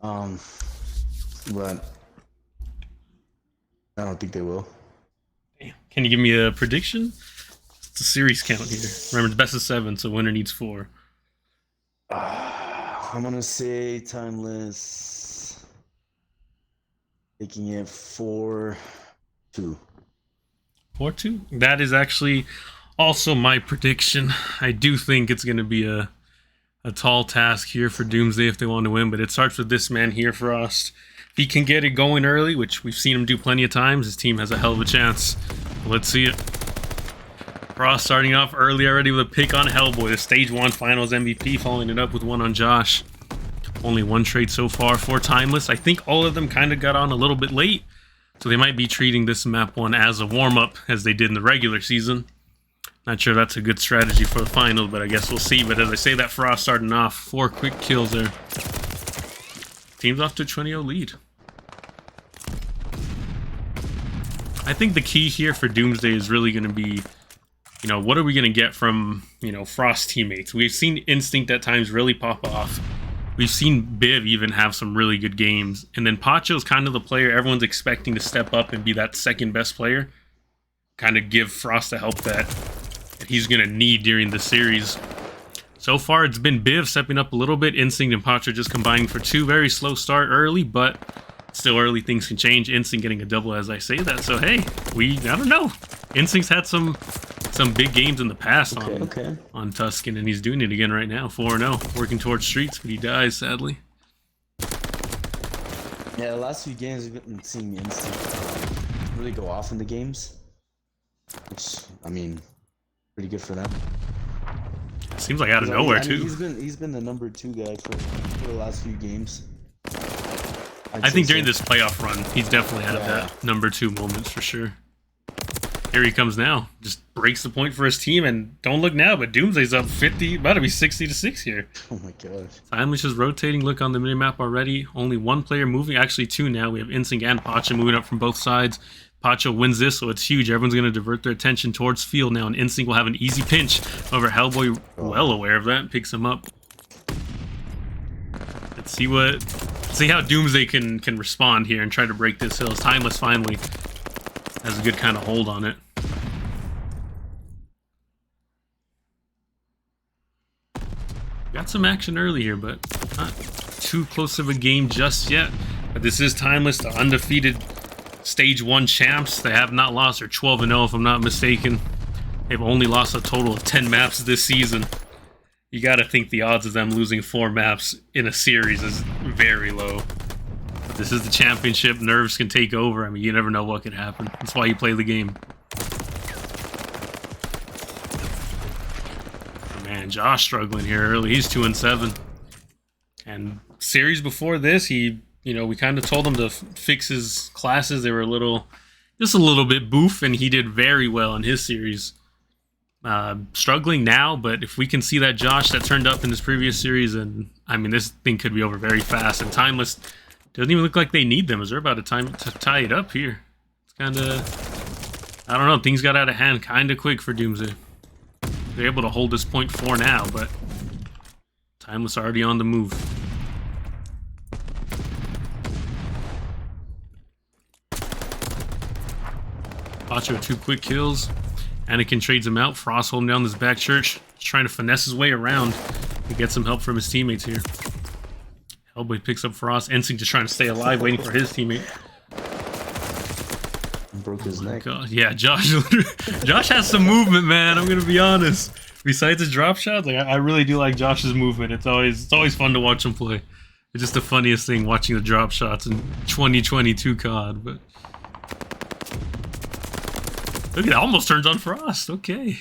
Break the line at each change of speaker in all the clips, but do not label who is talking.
Um, but I don't think they will.
Damn. Can you give me a prediction? It's a series count here. Remember, it's best of 7, so winner needs 4.
I'm gonna say Timeless taking it 4-2.
4-2? That is actually also my prediction. I do think it's going to be a tall task here for Doomsday if they want to win, but it starts with this man here, Frost. If he can get it going early, which we've seen him do plenty of times, his team has a hell of a chance. Let's see it. Frost starting off early already with a pick on Hellboy, the Stage 1 Finals MVP, following it up with one on Josh. Only one trade so far for Timeless. I think all of them kind of got on a little bit late, so they might be treating this map 1 as a warm-up, as they did in the regular season. Not sure that's a good strategy for the final, but I guess we'll see. But as I say, that Frost starting off, 4 quick kills there. Team's off to a 20-0 lead. I think the key here for Doomsday is really going to be, you know, what are we going to get from, you know, Frost teammates? We've seen Instinct at times really pop off. We've seen Biv even have some really good games. And then Pacho's kind of the player everyone's expecting to step up and be that second best player. Kind of give Frost the help that he's going to need during the series. So far, it's been Biv stepping up a little bit. Instinct and Pacho just combining for 2. Very slow start early, but still early things can change. Instinct getting a double as I say that. So, hey, I don't know. Instinct's had some big games in the past on Tuscan, and he's doing it again right now. 4-0, working towards streets, but he dies, sadly.
Yeah, the last few games we've been seeing Instinct really go off in the games. Which, I mean, pretty good for them.
Seems like out of nowhere, too.
He's been the number 2 guy for the last few games.
I think during this playoff run, he's definitely had that number 2 moments for sure. Here he comes now. Just breaks the point for his team, and don't look now, but Doomsday's up 50, about to be 60-6 here.
Oh my gosh.
Timeless is rotating. Look on the minimap already. Only 1 player moving. Actually 2 now. We have Instinct and Pacho moving up from both sides. Pacho wins this, so it's huge. Everyone's going to divert their attention towards field now, and Instinct will have an easy pinch over Hellboy. Well aware of that. Picks him up. Let's see how Doomsday can respond here and try to break this hill. Timeless finally has a good kind of hold on it. Got some action early here, but not too close of a game just yet. But this is Timeless, the undefeated Stage 1 champs. They have not lost. They're 12-0 if I'm not mistaken. They've only lost a total of 10 maps this season. You gotta think the odds of them losing 4 maps in a series is very low. This is the championship. Nerves can take over. I mean, you never know what could happen. That's why you play the game. Man, Josh struggling here early. He's 2-7. And series before this, we kind of told him to fix his classes. They were just a little bit boof, and he did very well in his series. Struggling now, but if we can see that Josh that turned up in his previous series, and I mean, this thing could be over very fast. And Timeless doesn't even look like they need them as they're about to tie it up here. It's kind of, I don't know, things got out of hand kind of quick for Doomsday. They're able to hold this point 4 now, but Timeless already on the move. Pacho 2 quick kills. Anakin trades him out. Frost holding down this back church. He's trying to finesse his way around to get some help from his teammates here. Hellboy picks up Frost. Instinct just trying to stay alive, waiting for his teammate.
Broke his neck.
God. Yeah, Josh has some movement, man. I'm gonna be honest. Besides his drop shots, I really do like Josh's movement. It's always fun to watch him play. It's just the funniest thing watching the drop shots in 2022 COD. But look at that, almost turns on Frost. Okay.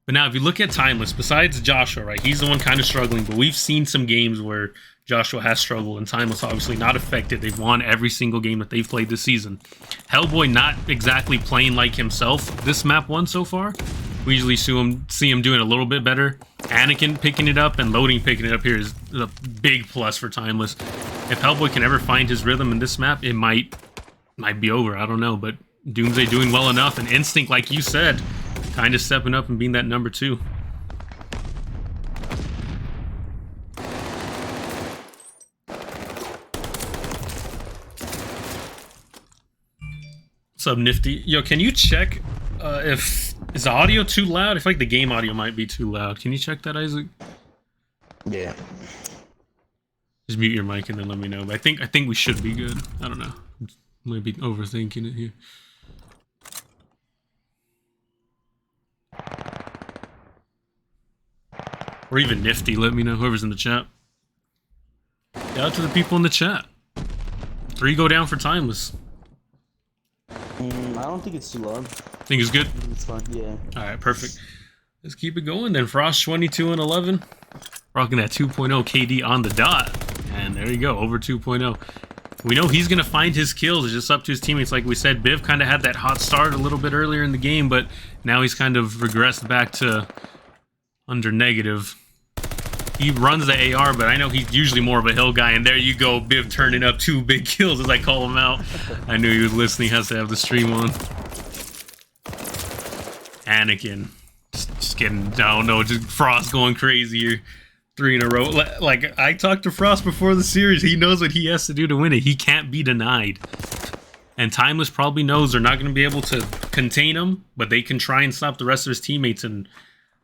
But now, if you look at Timeless, besides Joshua, right, he's the one kind of struggling, but we've seen some games where Joshua has struggled, and Timeless obviously not affected. They've won every single game that they've played this season. Hellboy not exactly playing like himself this map 1 so far. We usually see him doing a little bit better. Anakin picking it up and Loading picking it up here is a big plus for Timeless. If Hellboy can ever find his rhythm in this map, it might be over. I don't know, but Doomsday doing well enough, and Instinct, like you said, kind of stepping up and being that number 2. What's up, Nifty? Yo, can you check if is the audio too loud? I feel like the game audio might be too loud. Can you check that, Isaac?
Yeah.
Just mute your mic and then let me know. But I think we should be good. I don't know. Might be overthinking it here. Or even Nifty, let me know, whoever's in the chat. Shout out to the people in the chat. 3 go down for Timeless.
I don't think it's too loud.
Think it's good?
I think it's fine, yeah.
Alright, perfect. Let's keep it going then. Frost 22 and 11. Rocking that 2.0 KD on the dot. And there you go, over 2.0. We know he's going to find his kills. It's just up to his teammates. Like we said, Biv kind of had that hot start a little bit earlier in the game, but now he's kind of regressed back to under negative. He runs the AR, but I know he's usually more of a hill guy. And there you go, Biv turning up 2 big kills as I call him out. I knew he was listening. Has to have the stream on. Anakin. Just getting, I don't know, just Frost going crazy here. 3 in a row. Like, I talked to Frost before the series. He knows what he has to do to win it. He can't be denied. And Timeless probably knows they're not going to be able to contain him, but they can try and stop the rest of his teammates. And,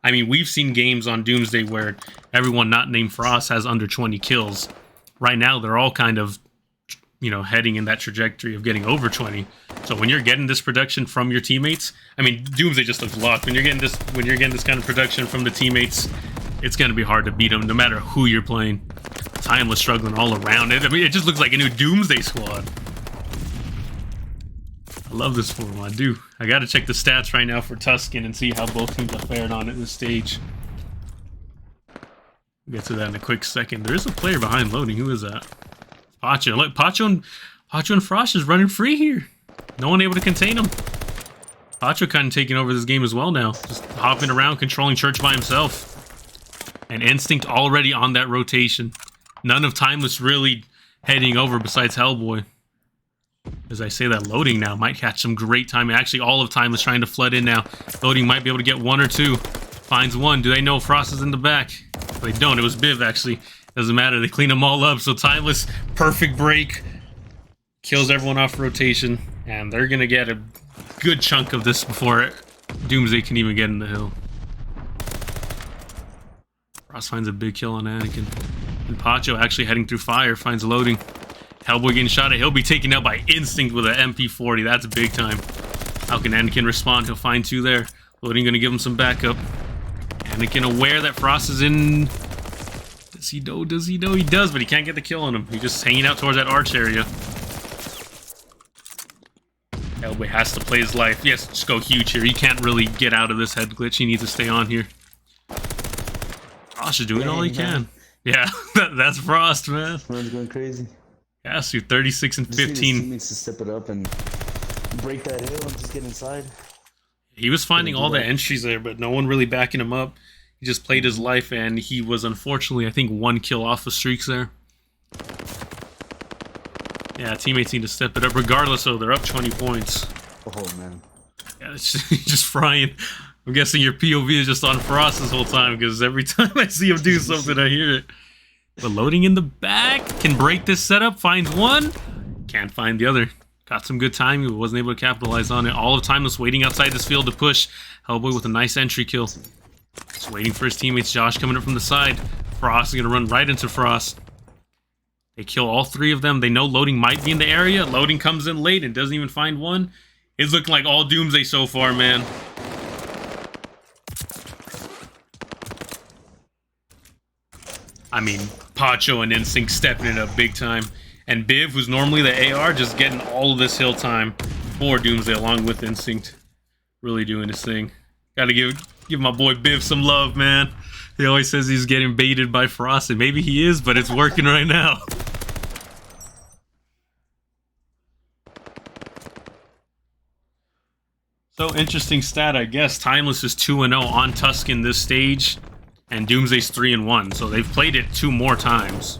I mean, we've seen games on Doomsday where everyone not named Frost has under 20 kills. Right now, they're all kind of, you know, heading in that trajectory of getting over 20. So when you're getting this production from your teammates, I mean, Doomsday just looks locked. When you're getting this kind of production from the teammates, it's going to be hard to beat them no matter who you're playing. Timeless struggling all around it. I mean, it just looks like a new Doomsday squad. I love this for him, I do. I got to check the stats right now for Tuscan and see how both teams have fared on at this stage. We'll get to that in a quick second. There is a player behind loading. Who is that? Pacho. Look, Pacho and Frost is running free here. No one able to contain him. Pacho kind of taking over this game as well now. Just hopping around, controlling Church by himself. And Instinct already on that rotation. None of Timeless really heading over besides Hellboy. As I say that, loading now might catch some great timing. Actually, all of Timeless trying to flood in now. Loading might be able to get 1 or 2. Finds 1. Do they know Frost is in the back? They don't. It was Biv, actually. Doesn't matter. They clean them all up. So Timeless, perfect break. Kills everyone off rotation. And they're going to get a good chunk of this before Doomsday can even get in the hill. Frost finds a big kill on Anakin. And Pacho actually heading through fire, finds loading. Hellboy getting shot at. He'll be taken out by Instinct with an MP40. That's big time. How can Anakin respond? He'll find 2 there. Loading going to give him some backup. Anakin aware that Frost is in... Does he know? Does he know? He does, but he can't get the kill on him. He's just hanging out towards that arch area. Hellboy has to play his life. Yes, just go huge here. He can't really get out of this head glitch. He needs to stay on here. Frost is doing all he can. Yeah, that's Frost, man.
Man's going crazy.
Yeah, so 36 and 15.
He needs to step it up and break that hill and just get inside.
He was finding all the entries there, but no one really backing him up. He just played his life, and he was unfortunately, I think, 1 kill off of streaks there. Yeah, teammates need to step it up. Regardless, though, they're up 20 points.
Oh, man.
Yeah, it's just frying. I'm guessing your POV is just on Frost this whole time, because every time I see him do something, I hear it. But loading in the back, can break this setup, finds 1, can't find the other. Got some good timing, but wasn't able to capitalize on it. All of Timeless waiting outside this field to push. Hellboy with a nice entry kill. Just waiting for his teammates. Josh coming up from the side. Frost is going to run right into Frost. They kill all 3 of them. They know loading might be in the area. Loading comes in late and doesn't even find 1. It's looking like all Doomsday so far, man. I mean, Pacho and Instinct stepping it up big time. And Biv, who's normally the AR, just getting all of this hill time for Doomsday along with Instinct. Really doing his thing. Gotta give my boy Biv some love, man. He always says he's getting baited by Frost, and maybe he is, but it's working right now. So, interesting stat, I guess. Timeless is 2-0 on Tuscan this stage. And Doomsday's 3-1, so they've played it 2 more times.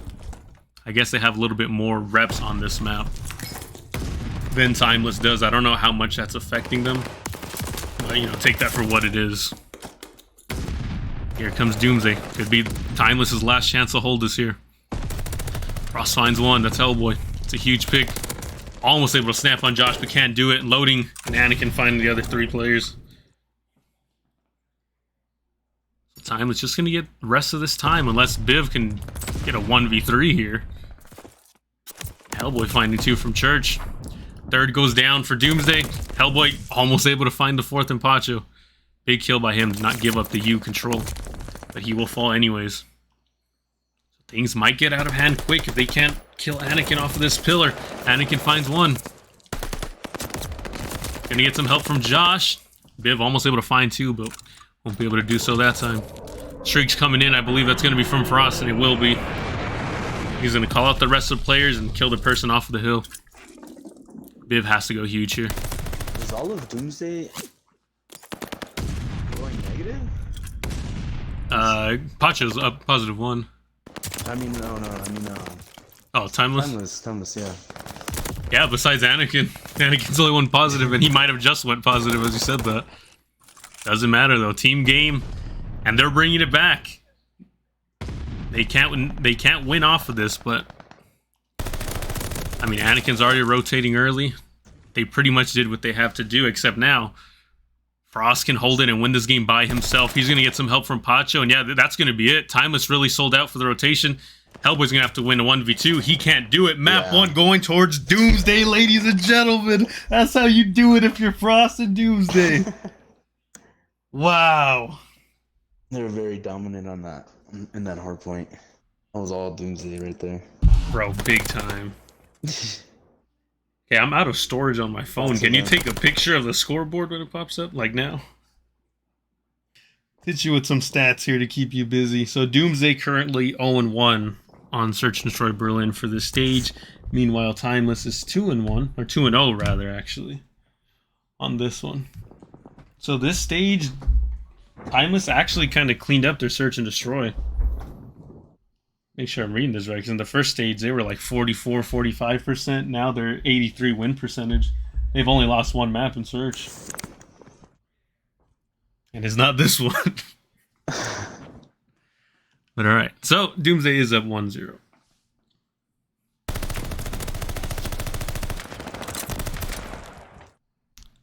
I guess they have a little bit more reps on this map than Timeless does. I don't know how much that's affecting them. But, you know, take that for what it is. Here comes Doomsday. Could be Timeless's last chance to hold this here. Frost finds 1. That's Hellboy. It's a huge pick. Almost able to snap on Josh, but can't do it. Loading, and Anakin finding the other 3 players. Timeless just going to get the rest of this time, unless Biv can get a 1v3 here. Hellboy finding 2 from Church. Third goes down for Doomsday. Hellboy almost able to find the 4th in Pacho. Big kill by him to not give up the U control. But he will fall anyways. Things might get out of hand quick if they can't kill Anakin off of this pillar. Anakin finds 1. Gonna get some help from Josh. Biv almost able to find 2, but won't be able to do so that time. Shriek's coming in. I believe that's going to be from Frost, and it will be. He's going to call out the rest of the players and kill the person off of the hill. Biv has to go huge here.
Is all of Doomsday going negative?
Pacho's up +1.
I mean, no. I mean,
oh, Timeless?
Timeless, yeah.
Yeah, besides Anakin. Anakin's only 1 positive, and he might have just went positive as you said that. Doesn't matter though. Team game, and they're bringing it back. They can't win off of this, but I mean, Anakin's already rotating early. They pretty much did what they have to do, except now Frost can hold it and win this game by himself. He's gonna get some help from Pacho, and yeah, that's gonna be it. Timeless really sold out for the rotation. Hellboy's gonna have to win a 1v2. He can't do it. Map 1 going towards Doomsday, ladies and gentlemen. That's how you do it if you're Frost and Doomsday. Wow.
They were very dominant on that, in that hard point. That was all Doomsday right there.
Bro, big time. Okay, I'm out of storage on my phone. Can you take a picture of the scoreboard when it pops up, like now? Hit you with some stats here to keep you busy. So Doomsday currently 0-1 on Search and Destroy Berlin for this stage. Meanwhile, Timeless is 2-1, or 2-0 rather, actually, on this one. So this stage, Timeless actually kind of cleaned up their Search and Destroy. Make sure I'm reading this right, because in the first stage, they were like 44, 45%. Now they're 83 win percentage. They've only lost 1 map in Search. And it's not this one. But alright, so Doomsday is up 1-0.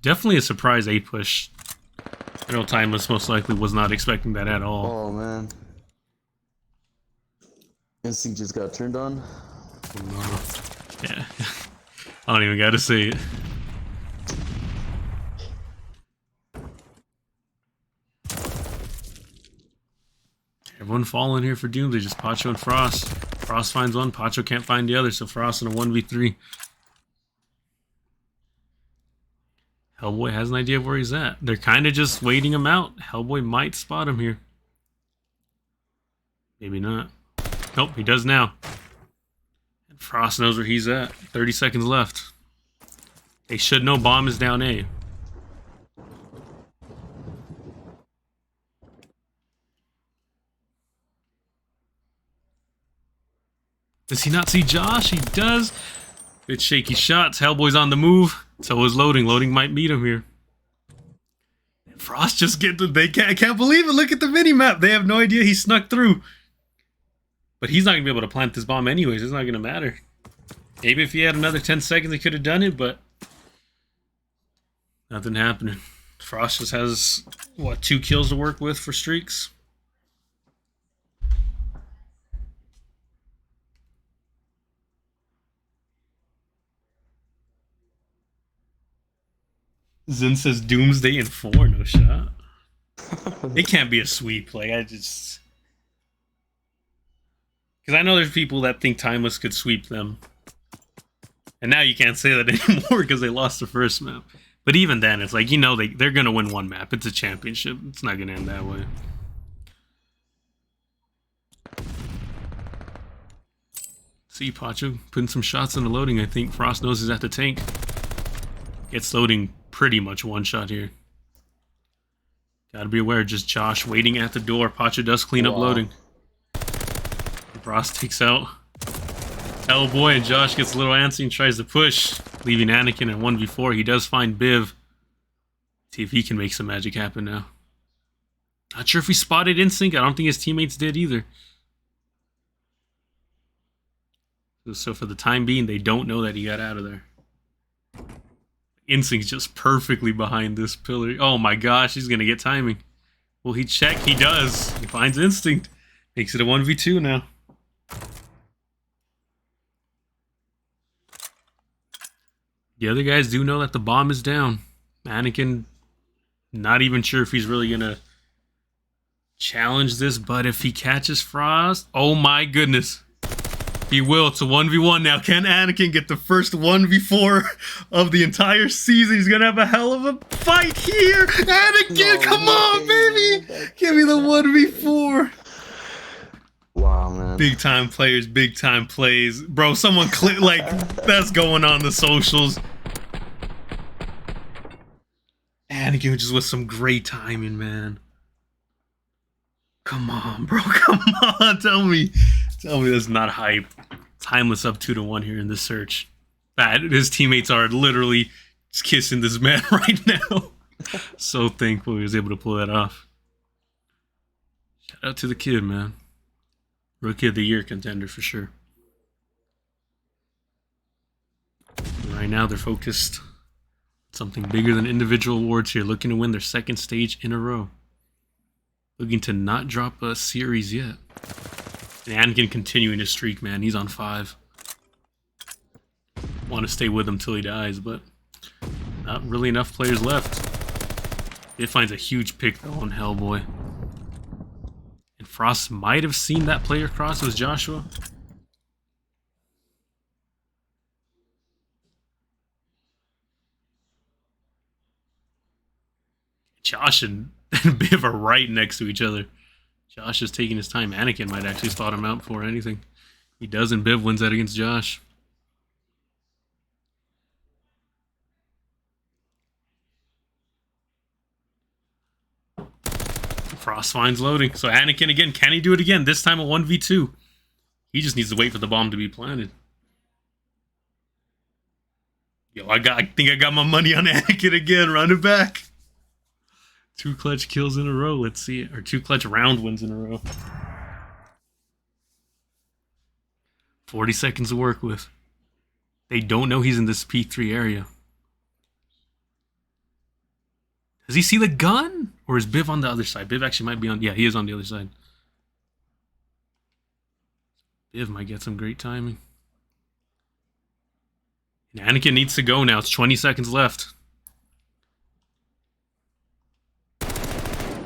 Definitely a surprise A push. I know Timeless most likely was not expecting that at all.
Oh, man. Instinct just got turned on.
Yeah. I don't even gotta say it. Everyone falling here for Doomsday, just Pacho and Frost. Frost finds 1, Pacho can't find the other, so Frost in a 1v3. Hellboy has an idea of where he's at. They're kind of just waiting him out. Hellboy might spot him here. Maybe not. Nope, he does now. And Frost knows where he's at. 30 seconds left. They should know bomb is down A. Does he not see Josh? He does. Good shaky shots. Hellboy's on the move. So is Loading. Loading might meet him here. Frost just get the... I can't believe it. Look at the mini-map. They have no idea he snuck through. But he's not going to be able to plant this bomb anyways. It's not going to matter. Maybe if he had another 10 seconds, he could have done it, but... nothing happening. Frost just has, what, 2 kills to work with for streaks? Zen says Doomsday in 4, no shot. It can't be a sweep. Like, I just... because I know there's people that think Timeless could sweep them. And now you can't say that anymore because they lost the first map. But even then, it's like, you know, they're going to win 1 map. It's a championship. It's not going to end that way. See, Pacho putting some shots in the Loading, I think. Frost knows he's at the tank. Gets Loading pretty much 1 shot here. Gotta be aware, just Josh waiting at the door. Pacho does clean up Loading. Frost takes out Hellboy, and Josh gets a little antsy and tries to push, leaving Anakin in 1v4. He does find Biv. See if he can make some magic happen now. Not sure if he spotted Instinct. I don't think his teammates did either. So for the time being, they don't know that he got out of there. Instinct's just perfectly behind this pillar. Oh my gosh, he's gonna get timing. Will he check? He does. He finds Instinct. Makes it a 1v2 now. The other guys do know that the bomb is down. Anakin, not even sure if he's really gonna challenge this, but if he catches Frost, oh my goodness. He will. It's a 1v1 now. Can Anakin get the first 1v4 of the entire season? He's going to have a hell of a fight here. Anakin, come on, baby. Give me the 1v4.
Wow, man.
Big time players, big time plays. Bro, someone click, like, that's going on the socials. Anakin just with some great timing, man. Come on, bro. Come on. Tell me that's not hype. Timeless up 2-1 here in this search. That his teammates are literally just kissing this man right now. So thankful he was able to pull that off. Shout out to the kid, man. Rookie of the Year contender for sure. Right now they're focused on something bigger than individual awards here. Looking to win their second stage in a row. Looking to not drop a series yet. And Anakin continuing his streak, man. He's on 5. Want to stay with him till he dies, but not really enough players left. It finds a huge pick, though, on Hellboy. And Frost might have seen that player cross. It was Joshua. Josh and Biv are right next to each other. Josh is taking his time. Anakin might actually spot him out before anything. He does, and Biv wins that against Josh. Frost finds loading. So Anakin again. Can he do it again? This time a 1v2. He just needs to wait for the bomb to be planted. Yo, I think I got my money on Anakin again. Run it back. 2 clutch kills in a row. Let's see it. Or 2 clutch round wins in a row. 40 seconds to work with. They don't know he's in this P3 area. Does he see the gun? Or is Biv on the other side? Biv actually might be on... Yeah, he is on the other side. Biv might get some great timing. And Anakin needs to go now. It's 20 seconds left.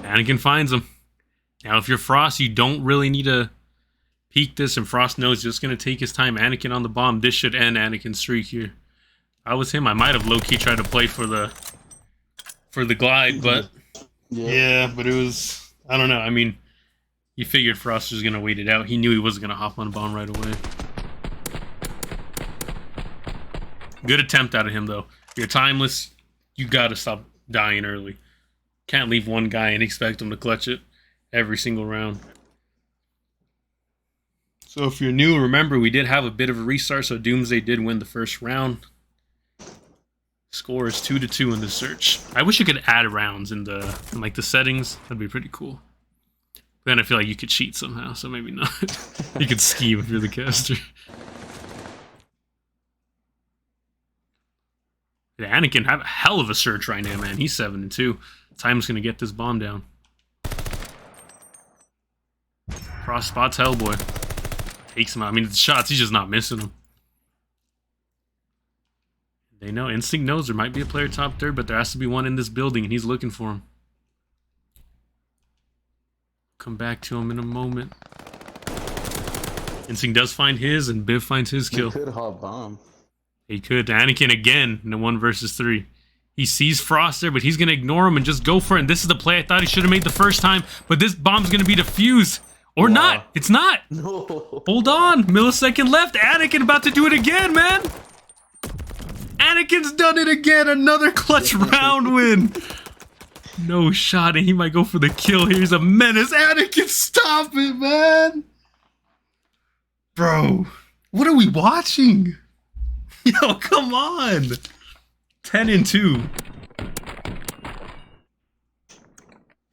Anakin finds him. Now, if you're Frost, you don't really need to peek this, and Frost knows just going to take his time. Anakin on the bomb. This should end Anakin's streak here. If I was him, I might have low-key tried to play for the glide, but... Yeah, but it was... I don't know. I mean, he figured Frost was going to wait it out. He knew he wasn't going to hop on the bomb right away. Good attempt out of him, though. If you're timeless, you got to stop dying early. Can't leave one guy and expect him to clutch it every single round. So if you're new, remember we did have a bit of a restart, so Doomsday did win the first round. Score is 2-2 in the search. I wish you could add rounds in like the settings. That'd be pretty cool. Then I feel like you could cheat somehow, so maybe not. You could scheme if you're the caster. Yeah, Anakin have a hell of a search right now, man. He's 7-2. Time's gonna get this bomb down. Frost spots Hellboy. Takes him out. I mean, the shots, he's just not missing them. They know. Instinct knows there might be a player top 3rd, but there has to be one in this building, and he's looking for him. Come back to him in a moment. Instinct does find his, and Biv finds his kill.
He could hop bomb.
He could. Anakin again in a 1 versus 3. He sees Frost there, but he's going to ignore him and just go for it. And this is the play I thought he should have made the first time, but this bomb's going to be defused. Or not. It's not.
No.
Hold on. Millisecond left. Anakin about to do it again, man. Anakin's done it again. Another clutch round win. No shot, and he might go for the kill. Here's a menace. Anakin, stop it, man. Bro, what are we watching? Yo, come on. 10-2.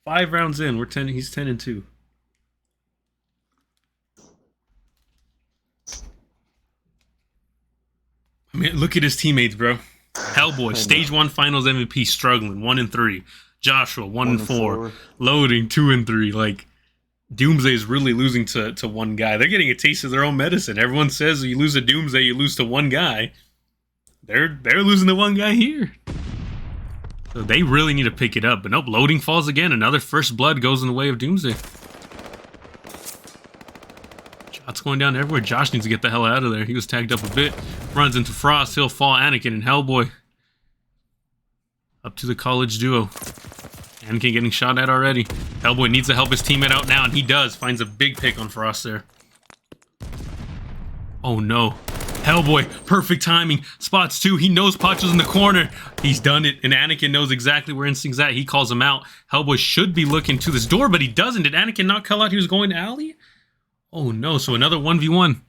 5 rounds in. He's 10-2. I mean, look at his teammates, bro. Hellboy, Stage 1 Finals MVP, struggling, 1-3. Joshua, 1-4.
4.
Loading, 2-3. Like, Doomsday is really losing to one guy. They're getting a taste of their own medicine. Everyone says you lose to Doomsday, you lose to one guy. They're losing to one guy here. So they really need to pick it up. But nope, Loading falls again. Another first blood goes in the way of Doomsday. Shots going down everywhere. Josh needs to get the hell out of there. He was tagged up a bit. Runs into Frost. He'll fall. Anakin and Hellboy. Up to the college duo. Anakin getting shot at already. Hellboy needs to help his teammate out now, and he does. Finds a big pick on Frost there. Oh no. Hellboy, perfect timing. Spots 2. He knows Pacho's in the corner. He's done it, and Anakin knows exactly where Instinct's at. He calls him out. Hellboy should be looking to this door, but he doesn't. Did Anakin not call out he was going to alley? Oh no, so another 1v1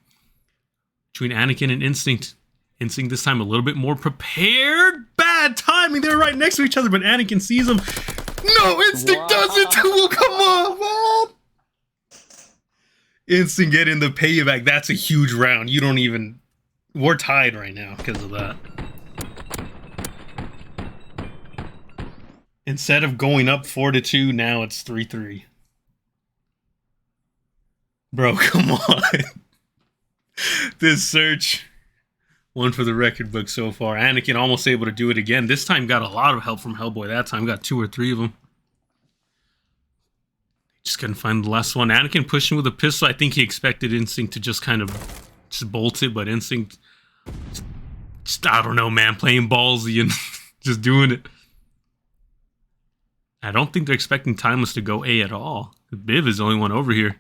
between Anakin and Instinct. Instinct this time a little bit more prepared. Bad timing. They're right next to each other, but Anakin sees him. No, Instinct does it too. Oh, come on, man. Instinct getting the payback. That's a huge round. You don't even... We're tied right now because of that. Instead of going up 4-2, now it's 3-3. Bro, come on. This search, one for the record book so far. Anakin almost able to do it again. This time got a lot of help from Hellboy. That time got 2 or 3 of them. Just couldn't find the last one. Anakin pushing with a pistol. I think he expected Instinct to just kind of just bolt it, but Instinct, just, I don't know, man, playing ballsy and just doing it. I don't think they're expecting Timeless to go A at all. Biv is the only one over here.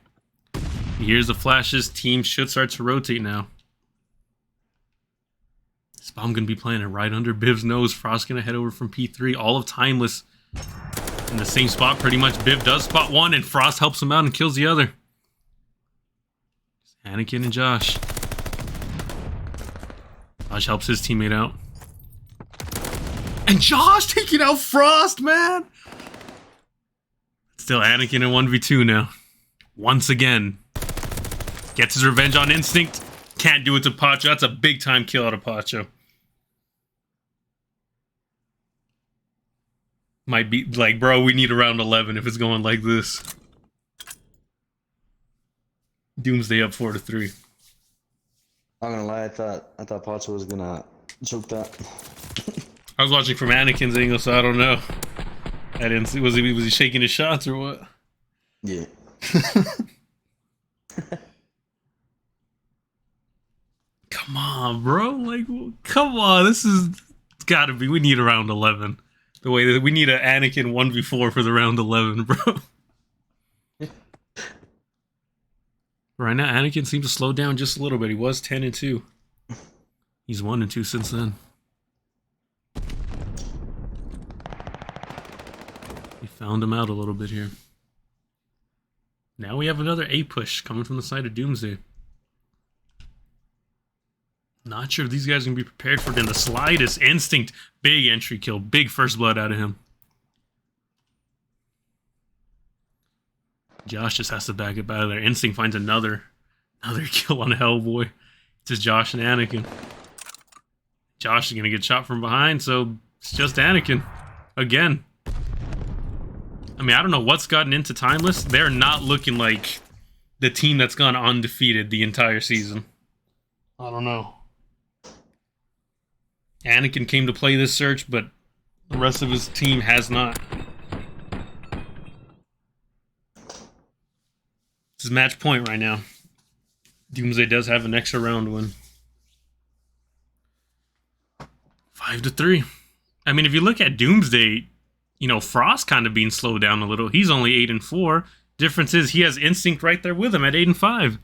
He hears the flashes. Team should start to rotate now. This bomb gonna be planted right under Biv's nose. Frost gonna head over from P3. All of Timeless in the same spot pretty much. Biv does spot one, and Frost helps him out and kills the other. Anakin and Josh. Josh helps his teammate out. And Josh taking out Frost, man! Still Anakin in 1v2 now. Once again. Gets his revenge on Instinct. Can't do it to Pacho. That's a big time kill out of Pacho. Might be like, bro, we need a round 11 if it's going like this. Doomsday up 4-3.
I'm gonna lie, I thought Pacho was gonna choke that.
I was watching from Anakin's angle, so I don't know. I didn't see. Was he shaking his shots or what?
Yeah.
Come on, bro. Like, come on. This is... It's gotta be... We need a round 11. The way that... We need an Anakin 1v4 for the round 11, bro. Right now, Anakin seems to slow down just a little bit. He was 10-2. He's 1-2 since then. We found him out a little bit here. Now we have another A push coming from the side of Doomsday. Not sure if these guys are going to be prepared for it in the slightest. Instinct, big entry kill, big first blood out of him. Josh just has to back it out of there. Instinct finds another kill on Hellboy. It's just Josh and Anakin. Josh is going to get shot from behind, so it's just Anakin. Again. I mean, I don't know what's gotten into Timeless. They're not looking like the team that's gone undefeated the entire season. I don't know. Anakin came to play this search, but the rest of his team has not. This is match point right now. Doomsday does have an extra round win. 5-3. I mean, if you look at Doomsday, you know, Frost kind of being slowed down a little. He's only 8-4. Difference is he has Instinct right there with him at 8-5.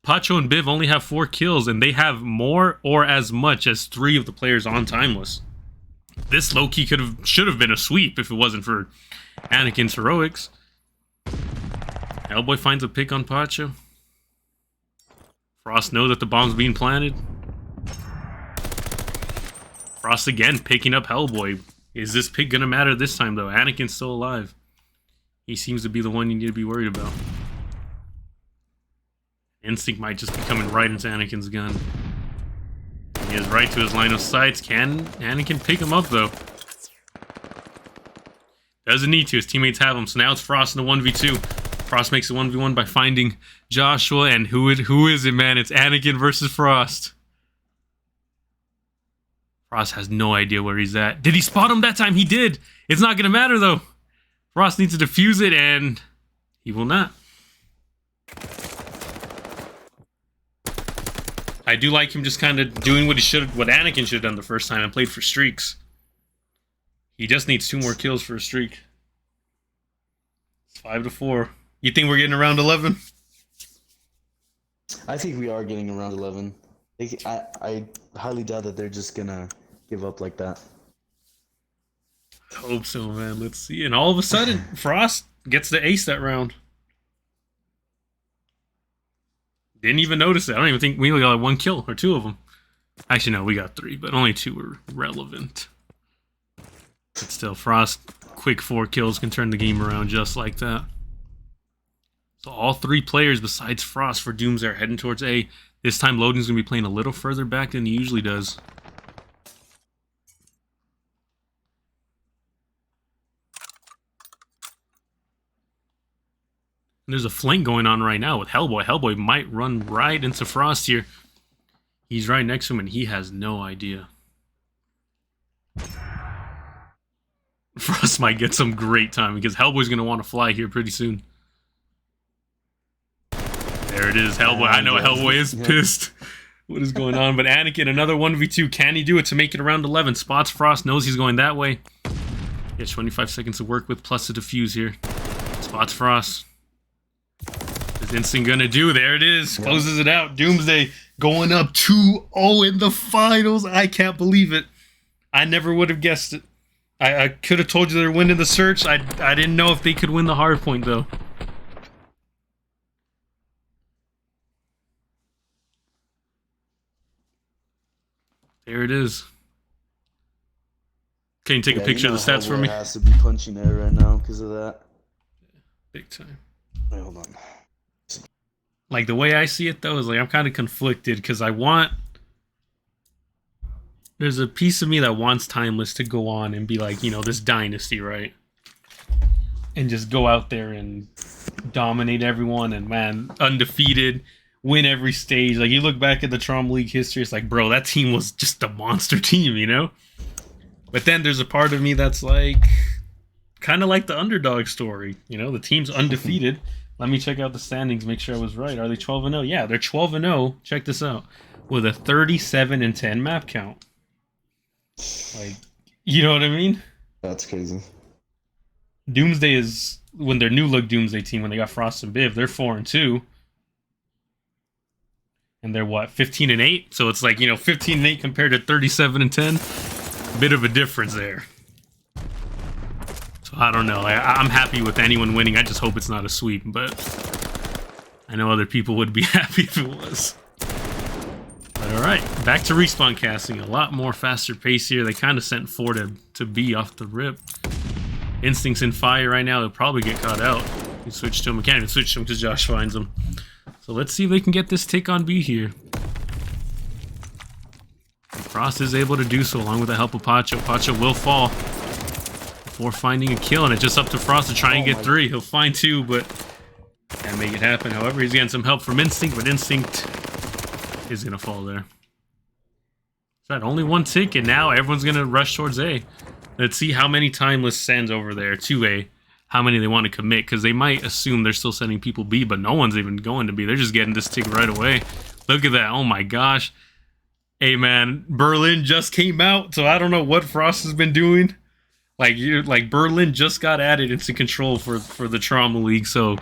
Pacho and Biv only have 4 kills, and they have more or as much as 3 of the players on Timeless. This low-key should have been a sweep if it wasn't for Anakin's heroics. Hellboy finds a pick on Pacho. Frost knows that the bomb's being planted. Frost again picking up Hellboy. Is this pick gonna matter this time, though? Anakin's still alive. He seems to be the one you need to be worried about. Instinct might just be coming right into Anakin's gun. He is right to his line of sights. Anakin pick him up, though. Doesn't need to. His teammates have him. So now it's Frost in the 1v2. Frost makes a 1v1 by finding Joshua. And who is it, man? It's Anakin versus Frost. Frost has no idea where he's at. Did he spot him that time? He did. It's not going to matter, though. Frost needs to defuse it, and he will not. I do like him just kind of doing what Anakin should have done the first time and played for streaks. He just needs 2 more kills for a streak. It's 5-4. You think we're getting around 11?
I think we are getting around 11. I highly doubt that they're just gonna give up like that.
I hope so, man. Let's see. And all of a sudden, Frost gets the ace that round. Didn't even notice it. I don't even think we only got 1 kill, or 2 of them. Actually, no, we got 3, but only 2 were relevant. But still, Frost, quick 4 kills can turn the game around just like that. So all 3 players besides Frost for Doomsday are heading towards A. This time, Loading's going to be playing a little further back than he usually does. And there's a flank going on right now with Hellboy. Hellboy might run right into Frost here. He's right next to him, and he has no idea. Frost might get some great time because Hellboy's going to want to fly here pretty soon. There it is, Hellboy. I know Hellboy is pissed. What is going on? But Anakin, another 1v2. Can he do it to make it around 11? Spots Frost, knows he's going that way. He has 25 seconds to work with, plus a defuse here. Spots Frost. Is Instinct gonna do? There it is. Closes it out. Doomsday going up 2-0 in the finals. I can't believe it. I never would have guessed it. I could have told you they're winning the search. I didn't know if they could win the hardpoint, though. There it is. Can you take a picture of the stats for me?
Has to be punching air right now because of that.
Big time.
Wait, hold on.
Like, the way I see it, though, is like I'm kind of conflicted because I want... There's a piece of me that wants Timeless to go on and be like, you know, this dynasty, right? And just go out there and dominate everyone and, man, undefeated, win every stage. Like, you look back at the Trauma League history, it's like, bro, that team was just a monster team, you know? But then there's a part of me that's like, kind of like the underdog story, you know? The team's undefeated. Let me check out the standings, make sure I was right. Are they 12-0? Yeah, they're 12-0. Check this out. With a 37-10 map count. Like, you know what I mean?
That's crazy.
Doomsday is, when their new look Doomsday team, when they got Frost and Biv, they're 4-2. And they're what, 15-8? So it's like, you know, 15-8 compared to 37-10. Bit of a difference there. So I don't know. I'm happy with anyone winning. I just hope it's not a sweep, but I know other people would be happy if it was. But alright, back to Respawn casting. A lot more faster pace here. They kind of sent 4 to B off the rip. Instinct's in fire right now. They'll probably get caught out. You switch to him. I can't even switch to him because Josh finds him. So let's see if they can get this tick on B here. Frost is able to do so along with the help of Pacho. Pacho will fall before finding a kill, and it's just up to Frost to try and get 3. He'll find 2, but can't make it happen. However, he's getting some help from Instinct, but Instinct is going to fall there. Is that only 1 tick, and now everyone's going to rush towards A. Let's see how many Timeless sends over there to A. How many they want to commit, because they might assume they're still sending people B, but no one's even going to B. They're just getting this tick right away. Look at that. Oh my gosh. Hey man, Berlin just came out, so I don't know what Frost has been doing. Like Berlin just got added into control for the Trauma League, so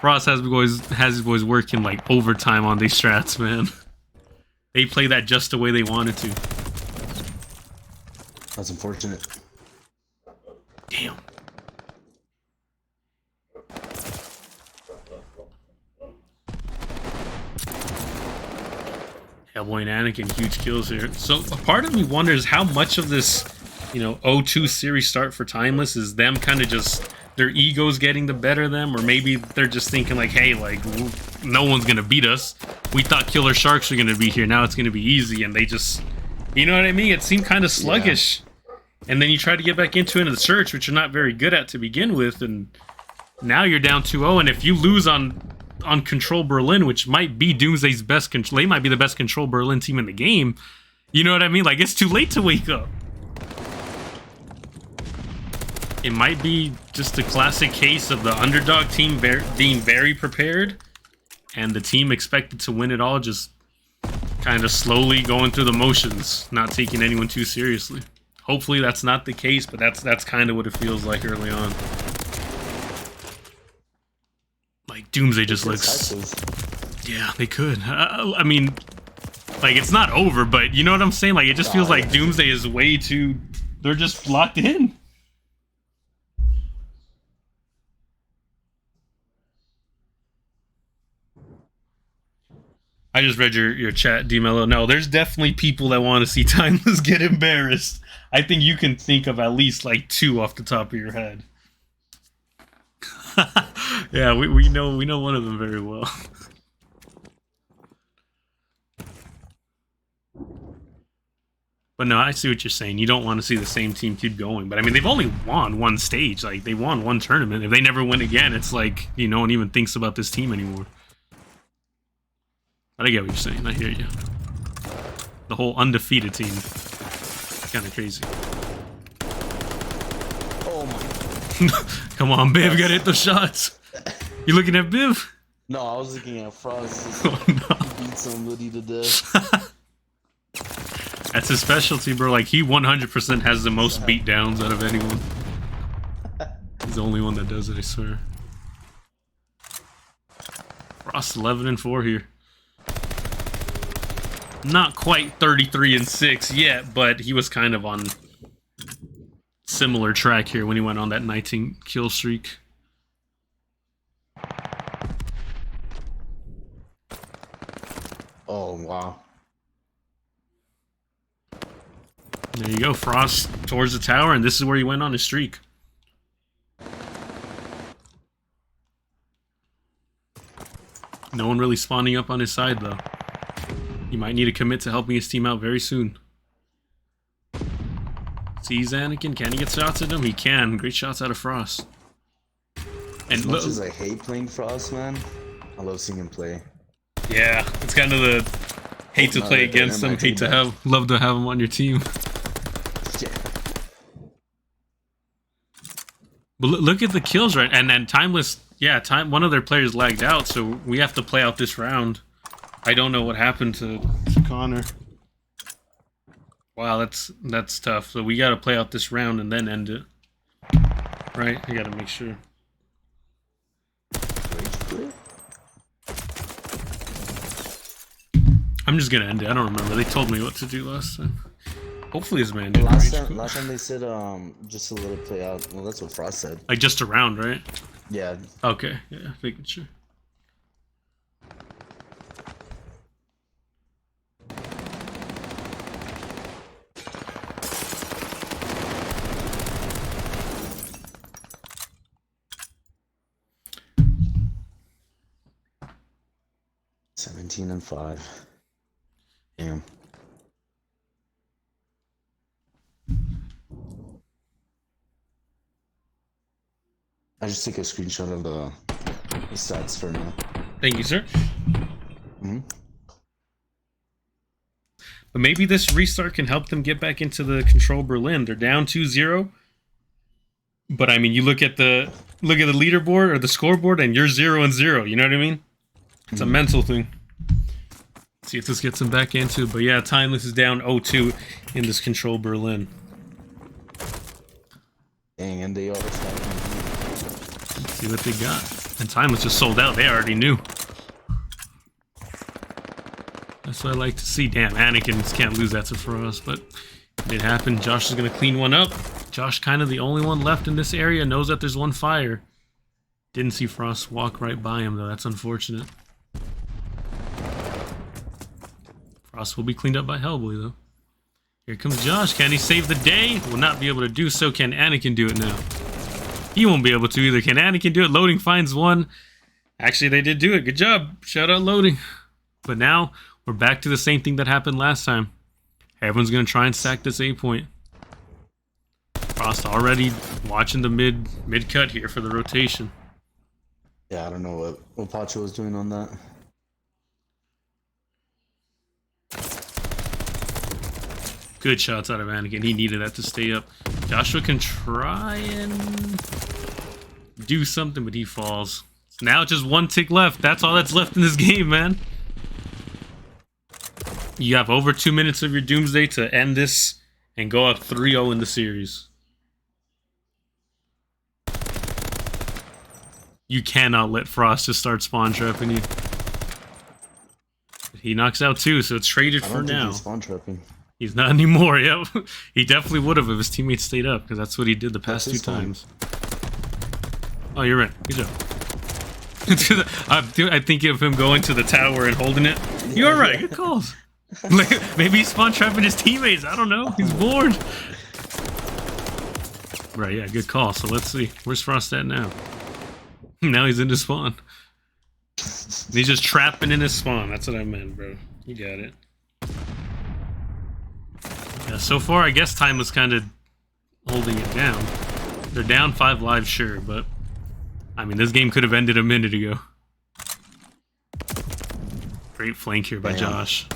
Frost has his boys working like overtime on these strats, man. They play that just the way they wanted to.
That's unfortunate.
Damn. Hellboy and Anakin, huge kills here. So a part of me wonders how much of this, you know, 0-2 series start for Timeless is them kind of just, their egos getting the better of them, or maybe they're just thinking like, hey, like, no one's going to beat us. We thought Killer Sharks were going to be here, now it's going to be easy, and they just You know what I mean? It seemed kind of sluggish. And then you try to get back into it in the search, which you're not very good at to begin with, and now you're down 2-0, and if you lose on Control Berlin, which might be Doomsday's best control, they might be the best Control Berlin team in the game, you know what I mean? Like, it's too late to wake up. It might be just a classic case of the underdog team being very prepared, and the team expected to win it all, just kind of slowly going through the motions, not taking anyone too seriously. Hopefully that's not the case, but that's kind of what it feels like early on. Like, Doomsday just looks... Yeah, they could. I mean, like, it's not over, but you know what I'm saying? Like, it just feels like Doomsday is way too... They're just locked in. I just read your chat, D-Mello. No, there's definitely people that want to see Timeless get embarrassed. I think you can think of at least like 2 off the top of your head. Yeah, we know one of them very well. But no, I see what you're saying. You don't want to see the same team keep going. But I mean, they've only won one stage. Like, they won one tournament. If they never win again, it's like, no one even thinks about this team anymore. But I get what you're saying. I hear you. The whole undefeated team. Kind of crazy.
Oh my.
Come on, Biv, gotta hit the shots. You looking at Biv?
No, I was looking at Frost.
Oh, no.
He beat somebody to death.
That's his specialty, bro. Like, he 100% has the most beatdowns out of anyone. He's the only one that does it, I swear. Frost 11-4 here. Not quite 33-6 yet, but he was kind of on similar track here when he went on that 19 kill streak.
Oh, wow.
There you go, Frost towards the tower, and this is where he went on his streak. No one really spawning up on his side, though. He might need to commit to helping his team out very soon. Sees Anakin. Can he get shots at him? He can. Great shots out of Frost. And
as much as I hate playing Frost, man, I love seeing him play.
Yeah, it's kind of the hate to play against him, hate to have, love to have him on your team.
Yeah.
But look at the kills, right? And then Timeless, yeah, one of their players lagged out, so we have to play out this round. I don't know what happened to Connor. Wow, that's tough. So we got to play out this round and then end it. Right? I got to make sure. I'm just going to end it. I don't remember. They told me what to do last time. Hopefully his man did.
Last time they said just to let it play out. Well, that's what Frost said.
Like just a round, right?
Yeah.
Okay. Yeah, making sure.
And 5. Damn. I just take a screenshot of the stats for now.
Thank you, sir.
Mm-hmm.
But maybe this restart can help them get back into the Control Berlin. They're down 2-0. But I mean, you look at the leaderboard or the scoreboard, and you're 0-0. You know what I mean? It's a mental thing. See if this gets him back into it. But yeah, Timeless is down 0-2 in this Control Berlin.
Dang, and they are attacking.
See what they got. And Timeless just sold out. They already knew. That's what I like to see. Damn, Anakin can't lose that to Frost, but it did happen. Josh is going to clean one up. Josh kind of the only one left in this area. Knows that there's one fire. Didn't see Frost walk right by him, though. That's unfortunate. Frost will be cleaned up by Hellboy, though. Here comes Josh. Can he save the day? Will not be able to do so. Can Anakin do it now? He won't be able to either. Can Anakin do it? Loading finds one. Actually, they did do it. Good job. Shout out Loading. But now, we're back to the same thing that happened last time. Everyone's going to try and sack this A point. Frost already watching the mid cut here for the rotation.
Yeah, I don't know what Pacho was doing on that.
Good shots out of Anakin. He needed that to stay up. Joshua can try and do something, but he falls. Now just one tick left. That's all that's left in this game, man. You have over 2 minutes of your Doomsday to end this and go up 3-0 in the series. You cannot let Frost just start spawn trapping you. He knocks out two, so it's traded for now.
He's spawn trapping.
He's not anymore, yep. He definitely would have if his teammates stayed up, because that's what he did the past two times. Oh, you're right. Good job. I think of him going to the tower and holding it. You're right. Good calls. Maybe he's spawn trapping his teammates. I don't know. He's bored. Right, yeah, good call. So let's see. Where's Frost at now? Now he's into spawn. He's just trapping in his spawn. That's what I meant, bro. You got it. Yeah, so far, I guess Time was kind of holding it down. They're down 5 lives, sure, but I mean, this game could have ended a minute ago. Great flank here by Josh.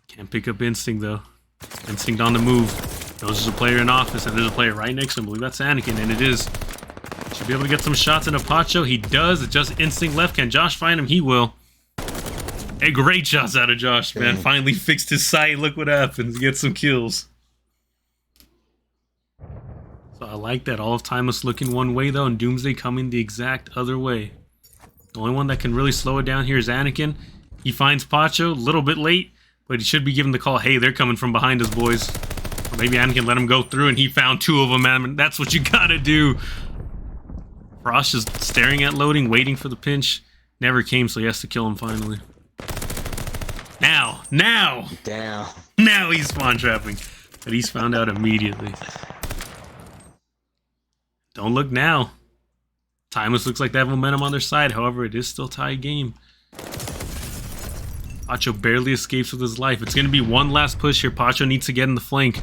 Can't pick up Instinct, though. Instinct on the move. Knows there's a player in office, and there's a player right next to him. I believe that's Anakin, and it is. Should be able to get some shots in a Pacho. He does. It's just Instinct left. Can Josh find him? He will. Hey, great shots out of Josh, man. Finally fixed his sight. Look what happens. He gets some kills. So I like that. All of Timeless looking one way, though, and Doomsday coming the exact other way. The only one that can really slow it down here is Anakin. He finds Pacho a little bit late, but he should be given the call, hey, they're coming from behind us, boys. Or maybe Anakin let him go through, and he found 2 of them, man. That's what you gotta do. Frost just staring at loading, waiting for the pinch. Never came, so he has to kill him finally. Now!
Damn.
Now he's spawn trapping. But he's found out immediately. Don't look now. Timeless looks like they have momentum on their side. However, it is still tie game. Pacho barely escapes with his life. It's going to be one last push here. Pacho needs to get in the flank.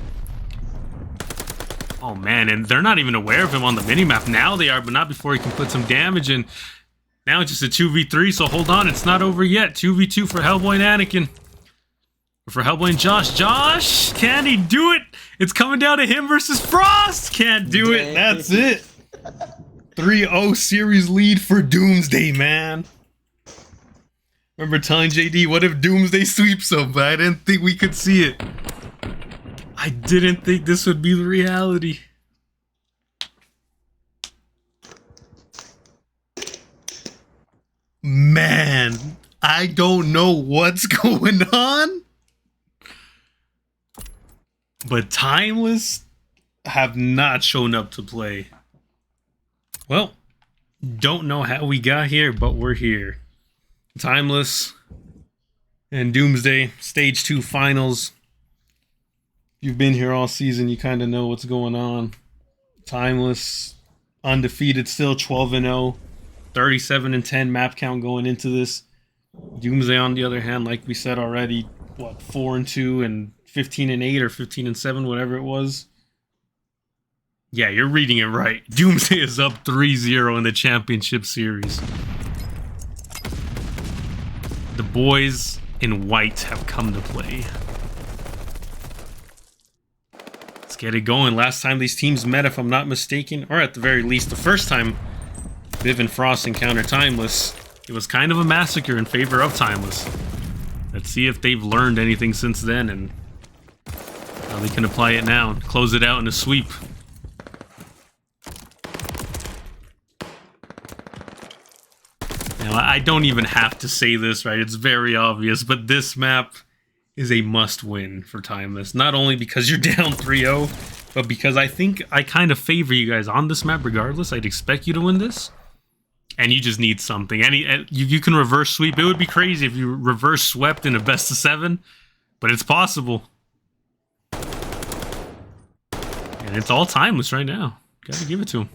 Oh, man. And they're not even aware of him on the minimap. Now they are, but not before he can put some damage in. Now it's just a 2v3, so hold on. It's not over yet. 2v2 for Hellboy and Anakin. For Hellboy and Josh. Josh! Can he do it? It's coming down to him versus Frost! Can't do it. That's it. 3-0 series lead for Doomsday, man. Remember telling JD, what if Doomsday sweeps him? But I didn't think we could see it. I didn't think this would be the reality. Man, I don't know what's going on. But Timeless have not shown up to play. Well, don't know how we got here, but we're here. Timeless and Doomsday, Stage 2 Finals. You've been here all season, you kind of know what's going on. Timeless, undefeated still, 12-0. 37-10 map count going into this. Doomsday, on the other hand, like we said already, what, 4-2 and 15-8 or 15-7, whatever it was. Yeah, you're reading it right. Doomsday is up 3-0 in the championship series. The boys in white have come to play. Let's get it going. Last time these teams met, if I'm not mistaken, or at the very least, the first time Viv and Frost encountered Timeless, it was kind of a massacre in favor of Timeless. Let's see if they've learned anything since then and how they can apply it now and close it out in a sweep. Now, I don't even have to say this, right? It's very obvious, but this map is a must-win for Timeless. Not only because you're down 3-0, but because I think I kind of favor you guys on this map regardless. I'd expect you to win this. And you just need something. You can reverse sweep. It would be crazy if you reverse swept in a best of 7, but it's possible. And it's all Timeless right now. Gotta give it to him.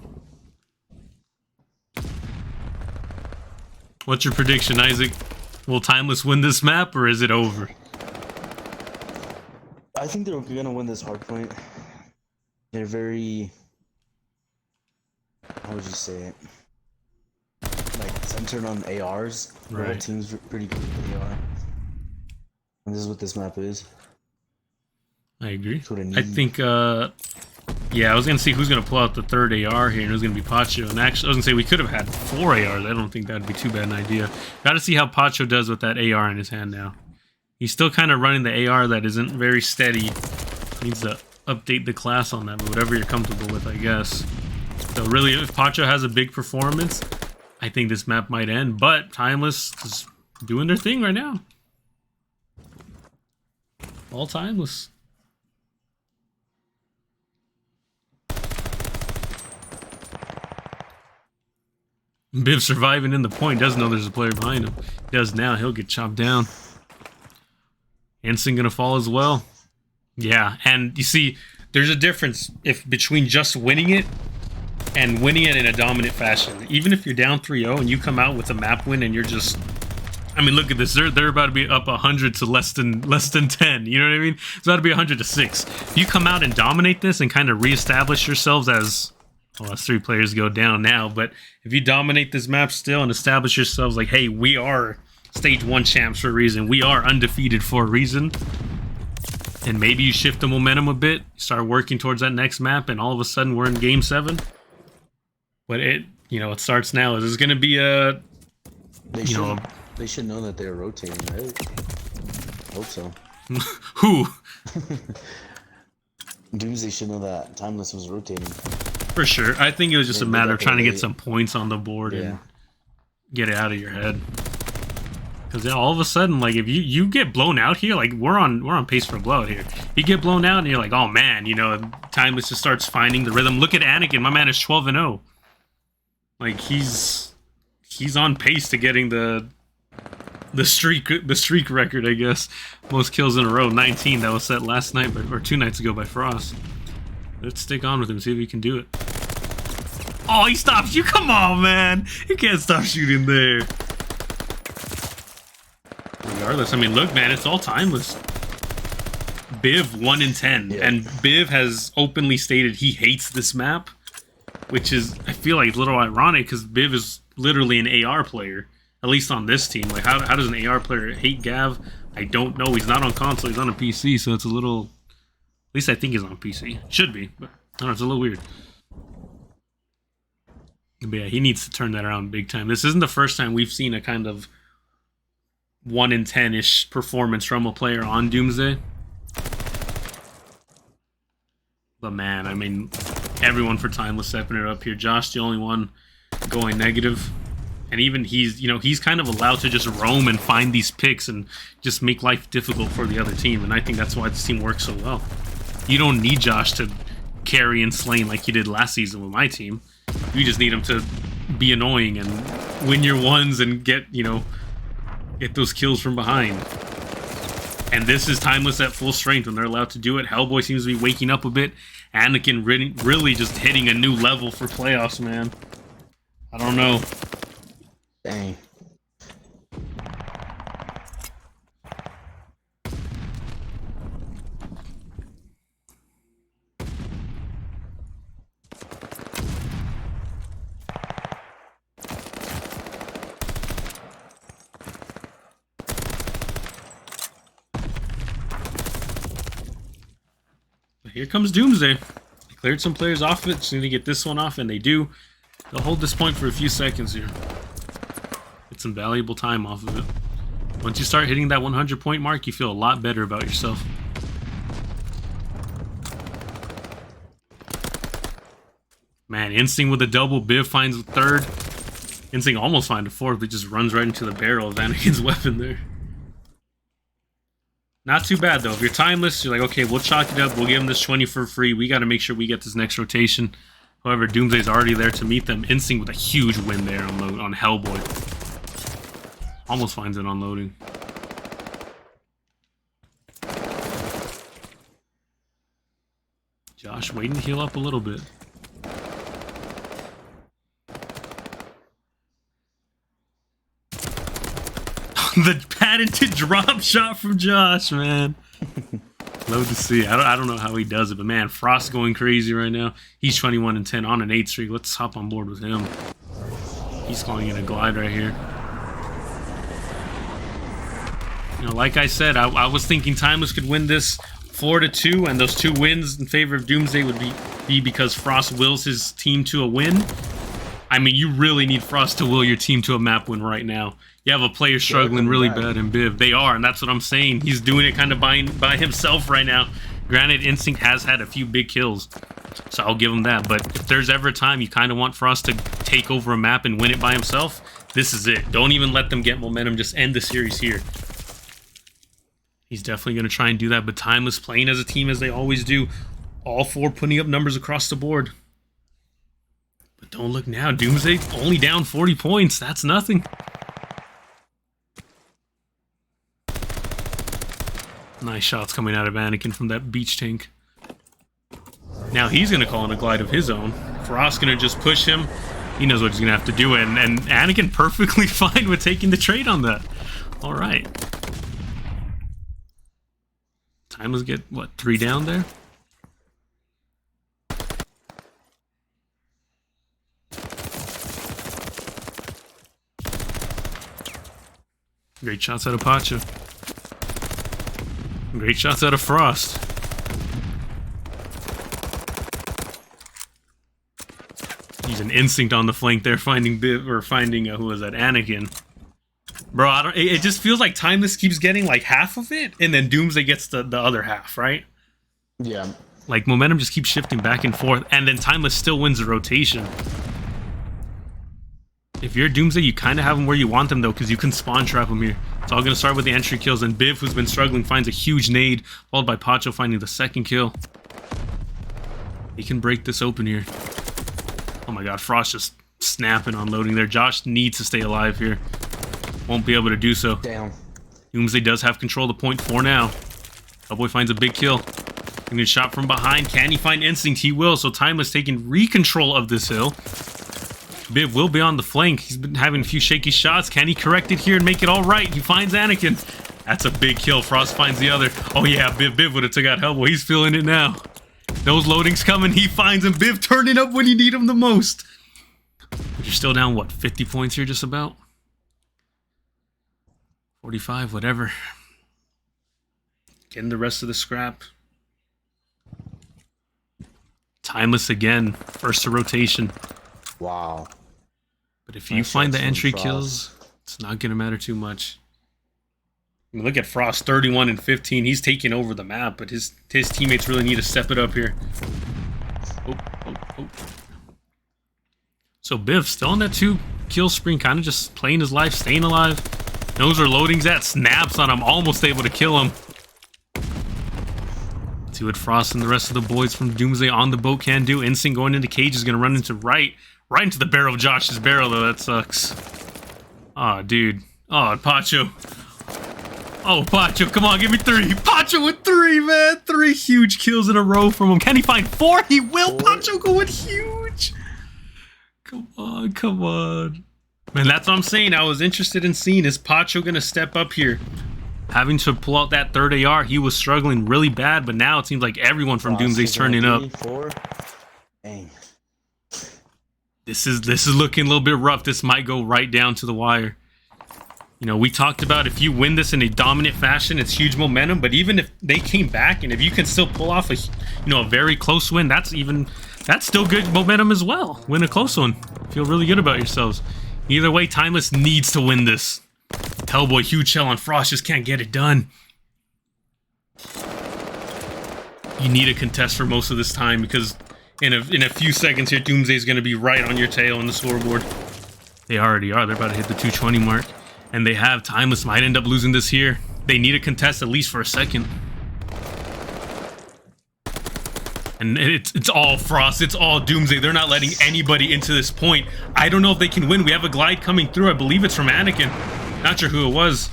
What's your prediction, Isaac? Will Timeless win this map, or is it over?
I think they're gonna win this hard point. They're very, how would you say it? Like centered on ARs. The whole
Right.
team's pretty good with AR. And this is what this map is.
I agree.
That's what I
I
need.
think, yeah, I was going to see who's going to pull out the third AR here, and it was going to be Pacho. And actually, I was going to say we could have had 4 ARs. I don't think that would be too bad an idea. Got to see how Pacho does with that AR in his hand now. He's still kind of running the AR that isn't very steady. Needs to update the class on that, but whatever you're comfortable with, I guess. So really, if Pacho has a big performance, I think this map might end. But Timeless is doing their thing right now. All Timeless. Biv surviving in the point, doesn't know there's a player behind him. He does now, he'll get chopped down. Ensign gonna fall as well. Yeah, and you see, there's a difference between just winning it and winning it in a dominant fashion. Even if you're down 3-0 and you come out with a map win and you're just... I mean, look at this. They're about to be up 100 to less than 10. You know what I mean? It's about to be 100 to 6. If you come out and dominate this and kind of reestablish yourselves as... Well, that's 3 players go down now, but if you dominate this map still and establish yourselves like, hey, we are Stage 1 champs for a reason. We are undefeated for a reason. And maybe you shift the momentum a bit, start working towards that next map, and all of a sudden we're in Game 7. But it starts now. There's going to be a...
They should know that they're rotating, right? Hope so.
Who?
Doomsday should know that Timeless was rotating.
For sure. I think it was just a matter of trying to get some points on the board
Yeah.
and get it out of your head. Because all of a sudden, like, if you get blown out here, like, we're on pace for a blowout here. You get blown out and you're like, oh man, Timeless just starts finding the rhythm. Look at Anakin. My man is 12-0. Like, he's on pace to getting the streak record, I guess. Most kills in a row, 19. That was set last night or 2 nights ago by Frost. Let's stick on with him, see if he can do it. Oh, he stops you. Come on, man. You can't stop shooting there. Regardless, I mean, look, man, it's all Timeless. Biv 1 in 10,
yeah.
And Biv has openly stated he hates this map, which is, I feel like, a little ironic because Biv is literally an AR player, at least on this team. Like, how does an AR player hate Gav? I don't know. He's not on console. He's on a PC, so it's a little... At least I think he's on PC. Should be, but I don't know, it's a little weird. But yeah, he needs to turn that around big time. This isn't the first time we've seen a kind of 1 in 10-ish performance from a player on Doomsday. But man, I mean, everyone for Timeless stepping it up here. Josh, the only one going negative. And even he's kind of allowed to just roam and find these picks and just make life difficult for the other team. And I think that's why this team works so well. You don't need Josh to carry and slane like he did last season with my team. You just need him to be annoying and win your ones and get those kills from behind. And this is Timeless at full strength when they're allowed to do it. Hellboy seems to be waking up a bit. Anakin really just hitting a new level for playoffs, man. I don't know.
Dang.
Here comes Doomsday. They cleared some players off of it. Just need to get this one off, and they do. They'll hold this point for a few seconds here. Get some valuable time off of it. Once you start hitting that 100-point mark, you feel a lot better about yourself. Man, Instinct with a double. Biv finds a third. Instinct almost finds a fourth, but just runs right into the barrel of Anakin's weapon there. Not too bad, though. If you're Timeless, you're like, okay, we'll chalk it up. We'll give him this 20 for free. We got to make sure we get this next rotation. However, Doomsday's already there to meet them. Instinct with a huge win there on Hellboy. Almost finds it on loading. Josh waiting to heal up a little bit. The patented drop shot from Josh, man. Love to see. I don't know how he does it, but man, Frost going crazy right now. He's 21-10 on an 8 streak. Let's hop on board with him. He's calling it a glide right here. You know, like I said, I was thinking Timeless could win this 4-2, and those 2 wins in favor of Doomsday would be because Frost wills his team to a win. I mean, you really need Frost to will your team to a map win right now. You have a player struggling really bad in Biv. They are, and that's what I'm saying. He's doing it kind of by himself right now. Granted, Instinct has had a few big kills, so I'll give him that. But if there's ever a time you kind of want Frost to take over a map and win it by himself, this is it. Don't even let them get momentum. Just end the series here. He's definitely going to try and do that, but Timeless playing as a team as they always do. All 4 putting up numbers across the board. But don't look now. Doomsday only down 40 points. That's nothing. Nice shots coming out of Anakin from that beach tank. Now he's going to call in a glide of his own. Frost's going to just push him. He knows what he's going to have to do, and Anakin perfectly fine with taking the trade on that. All right. Timeless get, what, 3 down there? Great shots out of Pacho. Great shots out of Frost. He's an Instinct on the flank there, finding Biv, or finding, who was that, Anakin. Bro, I don't. It just feels like Timeless keeps getting like half of it, and then Doomsday gets the other half, right?
Yeah.
Like momentum just keeps shifting back and forth, and then Timeless still wins the rotation. If you're Doomsday, you kind of have them where you want them though, because you can spawn trap them here. It's all gonna start with the entry kills, and Biv, who's been struggling, finds a huge nade, followed by Pacho finding the 2nd kill. He can break this open here. Oh my God, Frost just snapping on loading there. Josh needs to stay alive here. Won't be able to do so.
Damn.
Doomsday does have control of the point for now. Hellboy finds a big kill. Gonna get shot from behind. Can he find Instinct? He will. So Timeless taking re-control of this hill. Biv will be on the flank. He's been having a few shaky shots. Can he correct it here and make it all right? He finds Anakin. That's a big kill. Frost finds the other. Oh yeah, Biv would have took out Hellboy. He's feeling it now. Those loadings coming. He finds him. Biv turning up when you need him the most. But you're still down, what, 50 points here just about? 45, whatever. Getting the rest of the scrap. Timeless again. First to rotation.
Wow.
But if you find the entry kills, it's not going to matter too much. I mean, look at Frost, 31-15. He's taking over the map, but his teammates really need to step it up here. Oh. So Biv still on that 2-kill spree, kind of just playing his life, staying alive. Knows where loading's at, snaps on him, almost able to kill him. Let's see what Frost and the rest of the boys from Doomsday on the boat can do. Instinct going into cage is going to run into right into the barrel of Josh's barrel, though. That sucks. Aw, dude. Oh, Pacho. Oh, Pacho, come on, give me 3. Pacho with 3, man. 3 huge kills in a row from him. Can he find 4? He will. Pacho going huge. Come on. Man, that's what I'm saying. I was interested in seeing, is Pacho going to step up here? Having to pull out that 3rd AR, he was struggling really bad, but now it seems like everyone from Doomsday's turning up.
4. Dang.
This is looking a little bit rough. This might go right down to the wire. You know, we talked about if you win this in a dominant fashion, it's huge momentum, but even if they came back and if you can still pull off a very close win, that's still good momentum as well. Win a close one. Feel really good about yourselves. Either way, Timeless needs to win this. Hellboy, huge shell on Frost, just can't get it done. You need a contest for most of this time because in a few seconds here, Doomsday is going to be right on your tail on the scoreboard. They already are. They're about to hit the 220 mark. And they have. Timeless might end up losing this here. They need a contest at least for a second. And it's all Frost. It's all Doomsday. They're not letting anybody into this point. I don't know if they can win. We have a glide coming through. I believe it's from Anakin. Not sure who it was.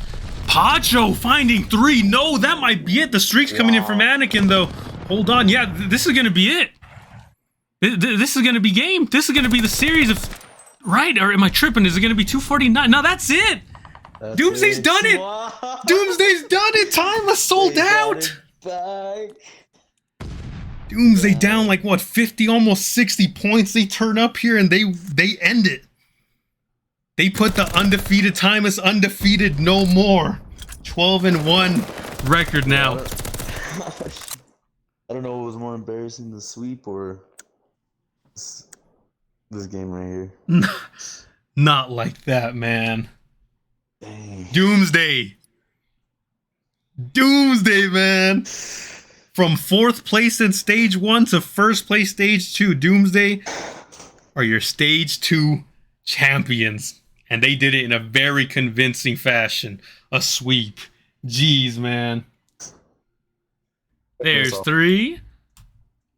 Pacho finding 3. No, that might be it. The streak's coming in from Anakin, though. Hold on. Yeah, this is going to be it. This is going to be game. This is going to be the series of... Right? Or am I tripping? Is it going to be 249? No, that's it. Doomsday's done it. Doomsday's done it. Timeless sold out.
back.
Doomsday down like what, 50, almost 60 points. They turn up here and they end it. They put the undefeated timeless undefeated no more. 12-1 record now.
I don't know what was more embarrassing, the sweep or this game right here.
Not like that, man.
Dang.
Doomsday, man. From 4th place in stage 1 to 1st place stage 2, Doomsday are your stage 2 champions. And they did it in a very convincing fashion. A sweep. Jeez, man. There's 3.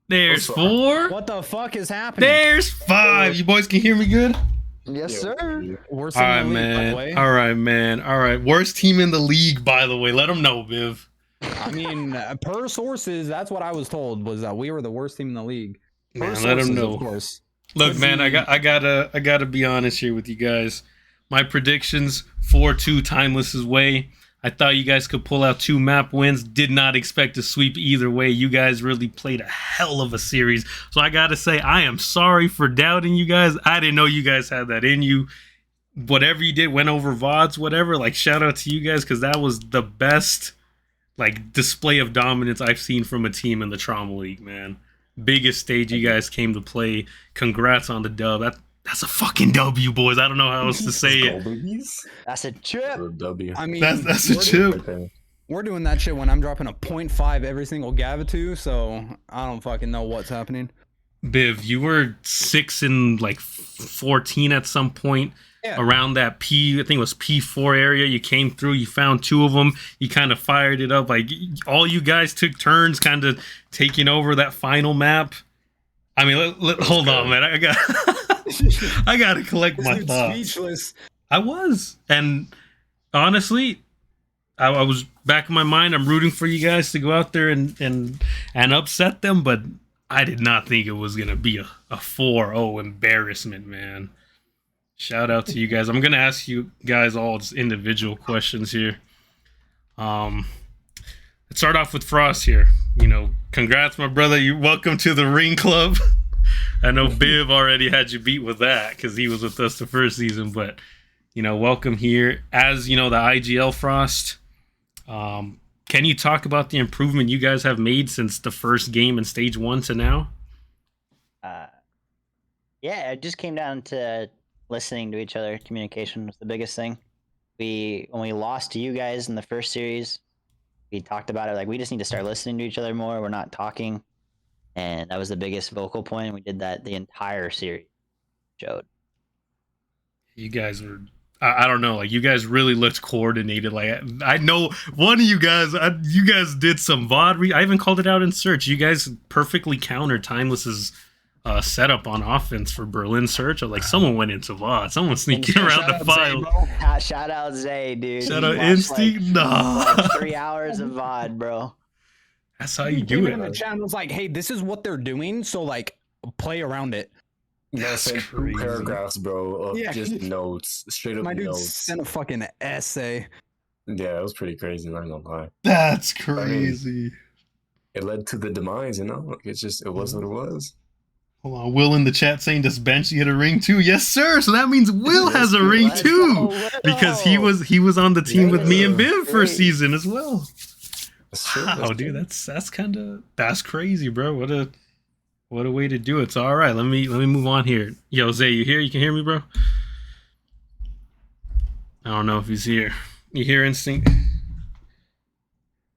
There's 4.
What the fuck is happening?
There's 5. You boys can hear me good?
Yes, sir. Worst
All
team
right,
in the league, by the
man.
way.
All right, man. All right. Worst team in the league, by the way. Let them know, Viv.
I mean, per sources, that's what I was told, was that we were the worst team in the league. Per
Man, let
sources,
them know.
Of course.
Look, man, I gotta be honest here with you guys. My predictions, 4-2 Timeless's way. I thought you guys could pull out 2 map wins. Did not expect to sweep either way. You guys really played a hell of a series. So I gotta say, I am sorry for doubting you guys. I didn't know you guys had that in you. Whatever you did, went over VODs, whatever. Like, shout out to you guys, because that was the best like display of dominance I've seen from a team in the Trauma League, man. Biggest stage you guys came to play. Congrats on the dub. That's a fucking W, boys. I don't know how else to say it.
That's a chip.
W.
I mean,
That's a chip.
We're doing that shit when I'm dropping a 0.5 every single Gavutu, so I don't fucking know what's happening.
Biv, you were 6 and like 14 at some point.
Yeah.
Around that I think it was P4 area. You came through, you found 2 of them, you kind of fired it up. Like, all you guys took turns kind of taking over that final map. I mean, hold on, man. I got to collect my thoughts.
Speechless.
I was. And honestly, I was back in my mind. I'm rooting for you guys to go out there and upset them, but I did not think it was going to be a 4-0 embarrassment, man. Shout out to you guys. I'm going to ask you guys all just individual questions here. Let's start off with Frost here. You know, congrats, my brother. You're welcome to the Ring Club. I know Biv already had you beat with that because he was with us the first season, but, you know, welcome here. As, you know, the IGL Frost, can you talk about the improvement you guys have made since the first game in stage 1 to now?
Yeah, it just came down to listening to each other. Communication was the biggest thing. When we lost to you guys in the first series, we talked about it. Like, we just need to start listening to each other more. We're not talking. And that was the biggest vocal point. We did that the entire series. Showed. You
guys were, I don't know, like, you guys really looked coordinated. Like, I know one of you guys, you guys did some VOD. I even called it out in search. You guys perfectly countered Timeless's setup on offense for Berlin search. Like, someone went into VOD. Someone sneaking around the file.
Shout out Zay, dude.
Shout out Instinct.
Like,
nah.
3 hours of VOD, bro.
That's how you do it.
In the chat was like, hey, this is what they're doing, so like play around it.
That's crazy. Paragraphs, bro, of just notes. Straight up
My dude
notes.
sent a fucking essay.
Yeah, it was pretty crazy, not gonna lie.
That's crazy.
I mean, it led to the demise, you know? Like, it was what it was.
Hold on, Will in the chat saying, does Bench get a ring too? Yes, sir. So that means Will has a ring too, because he was on the team with me and Biv first season as well. Wow, dude, that's crazy, bro. What a way to do it. So, all right, let me move on here. Yo, Zay, you here? You can hear me, bro? I don't know if he's here. You hear Instinct?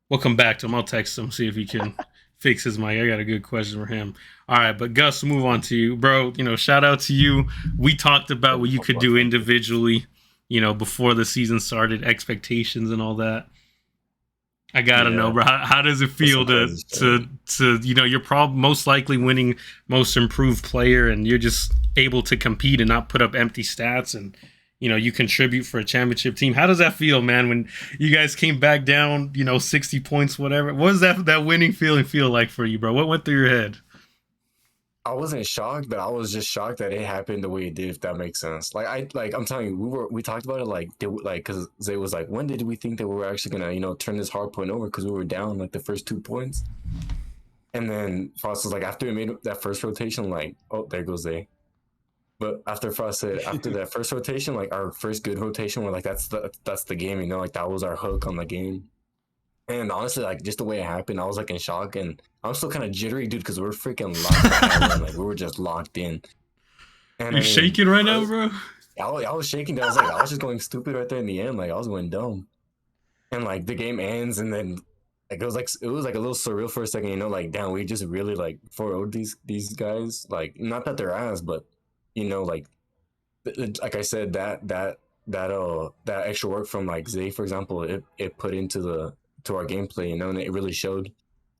We'll come back to him. I'll text him, see if he can fix his mic. I got a good question for him. All right, but Gus, move on to you, bro. You know, shout out to you. We talked about what you could do individually, you know, before the season started, expectations and all that. I gotta know, bro. How does it feel to you know, you're most likely winning most improved player, and you're just able to compete and not put up empty stats, and you know, you contribute for a championship team. How does that feel, man? When you guys came back down, you know, 60 points, whatever. What does that winning feeling feel like for you, bro? What went through your head?
I wasn't shocked, but I was just shocked that it happened the way it did. If that makes sense. I'm telling you, we talked about it because Zay was like, when did we think that we were actually gonna turn this hard point over because we were down like the first 2 points, and then Frost was like after we made that first rotation, like, oh, there goes Zay. But after Frost said after that first rotation, like our first good rotation, we're like that's the game, like that was our hook on the game. And honestly, like just the way it happened, I was like in shock, and I'm still kind of jittery, dude, because we're freaking locked in. Like we were just locked in. And
You're shaking right now, bro.
I was shaking. I was just going stupid right there in the end. Like I was going dumb. And like the game ends, and then like it was like a little surreal for a second. Like damn, we just really like 4-0'd these guys. Like not that they're ass, but like I said, that extra work from like Zay, for example, it put into our gameplay, and it really showed,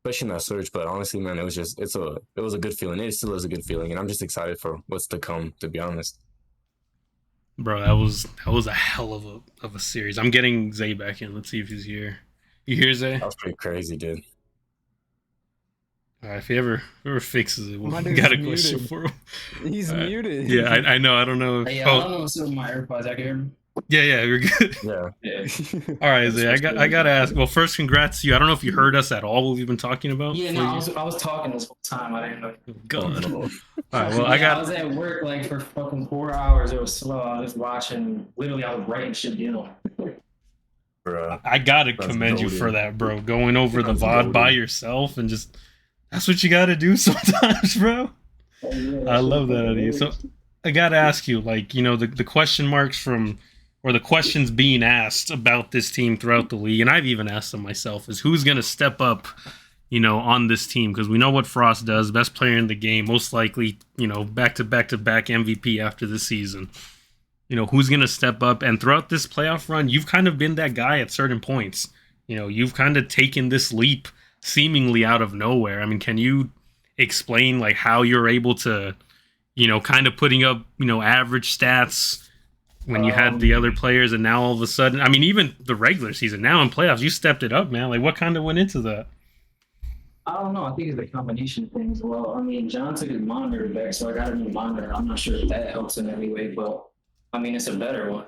especially in that search. But honestly, man, it was a good feeling. It still is a good feeling, and I'm just excited for what's to come, to be honest.
Bro, that was a hell of a series. I'm getting Zay back in. Let's see if he's here. You hear Zay?
That was pretty crazy, dude.
All right, if he ever fixes it, we
My
got a
dude's
question
muted.
for him.
He's muted.
Yeah, I know. I don't know.
Hey, I don't know what's up with my AirPods. I can hear me.
Yeah, you're good.
Yeah.
Yeah.
All right, Zay, I gotta ask. Well, first, congrats to you. I don't know if you heard us at all. What we've been talking about.
Yeah, no, I was talking this whole time. I didn't know.
God. All right, well,
I was at work like for fucking 4 hours. It was slow. I was watching. Literally, I was writing shit down.
Bruh.
I gotta
That's
commend you
goated.
for that, bro. Going over the
That's
VOD by
goated.
yourself and just that's what you gotta do sometimes, bro. I love that out of you. So I gotta ask you, like, the question marks or the questions being asked about this team throughout the league, and I've even asked them myself, is who's gonna step up, on this team? Because we know what Frost does, best player in the game, most likely, back to back MVP after this season. Who's going to step up? And throughout this playoff run, you've kind of been that guy at certain points. You've kind of taken this leap seemingly out of nowhere. I mean, can you explain like how you're able to, kind of putting up, average stats when you had the other players, and now all of a sudden, I mean, even the regular season, now in playoffs, you stepped it up, man. Like what kind of went into that?
I don't know. I think it's a combination of things. Well, I mean, John took his monitor back, so I got a new monitor. I'm not sure if that helps in any way, but I mean, it's a better one.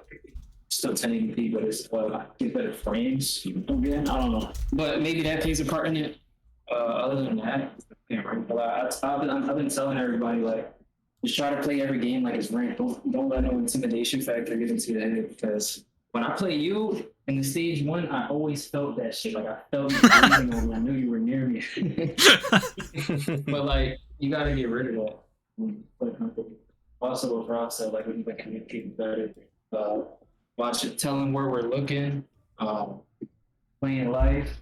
Still 1080p, but it's better frames. Again, I don't know, but maybe that plays a part in it. Other than that, I've been telling everybody like, just try to play every game like it's ranked. Don't let no intimidation factor get into your head, because when I play you in the stage 1, I always felt that shit. Like I felt you breathing on me. I knew you were near me. But like, you gotta get rid of that. Also, what Rob said, like, we can communicate better. Watch it, tell them where we're looking, playing life,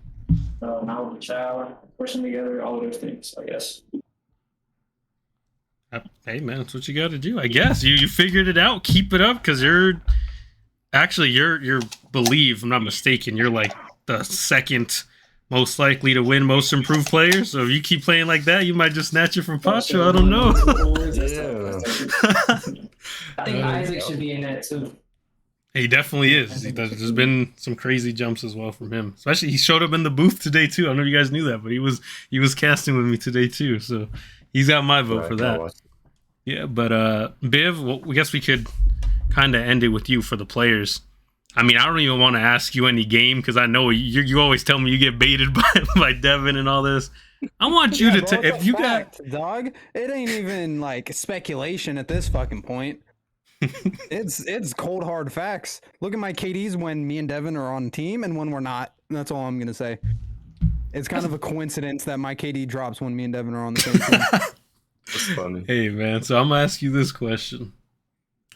now with the child, pushing together, all of those things, I guess.
Hey, man, that's what you got to do, I guess. You figured it out. Keep it up, because you're believe, I'm not mistaken, you're like the second most likely to win most improved player. So if you keep playing like that, you might just snatch it from Pacho. I don't know.
I think Isaac should be in that too.
He definitely is. There's been some crazy jumps as well from him. Especially he showed up in the booth today too. I don't know if you guys knew that, but he was casting with me today too. So he's got my vote for that. Yeah, but Biv, well, I guess we could kind of end it with you for the players. I mean, I don't even want to ask you any game, because I know you always tell me you get baited by Devin and all this. I want you to if you got
dog, it ain't even like speculation at this fucking point. It's cold hard facts. Look at my KDs when me and Devin are on team and when we're not. That's all I'm gonna say. It's kind of a coincidence that my KD drops when me and Devin are on the same team.
That's funny.
Hey man, so I'm gonna ask you this question.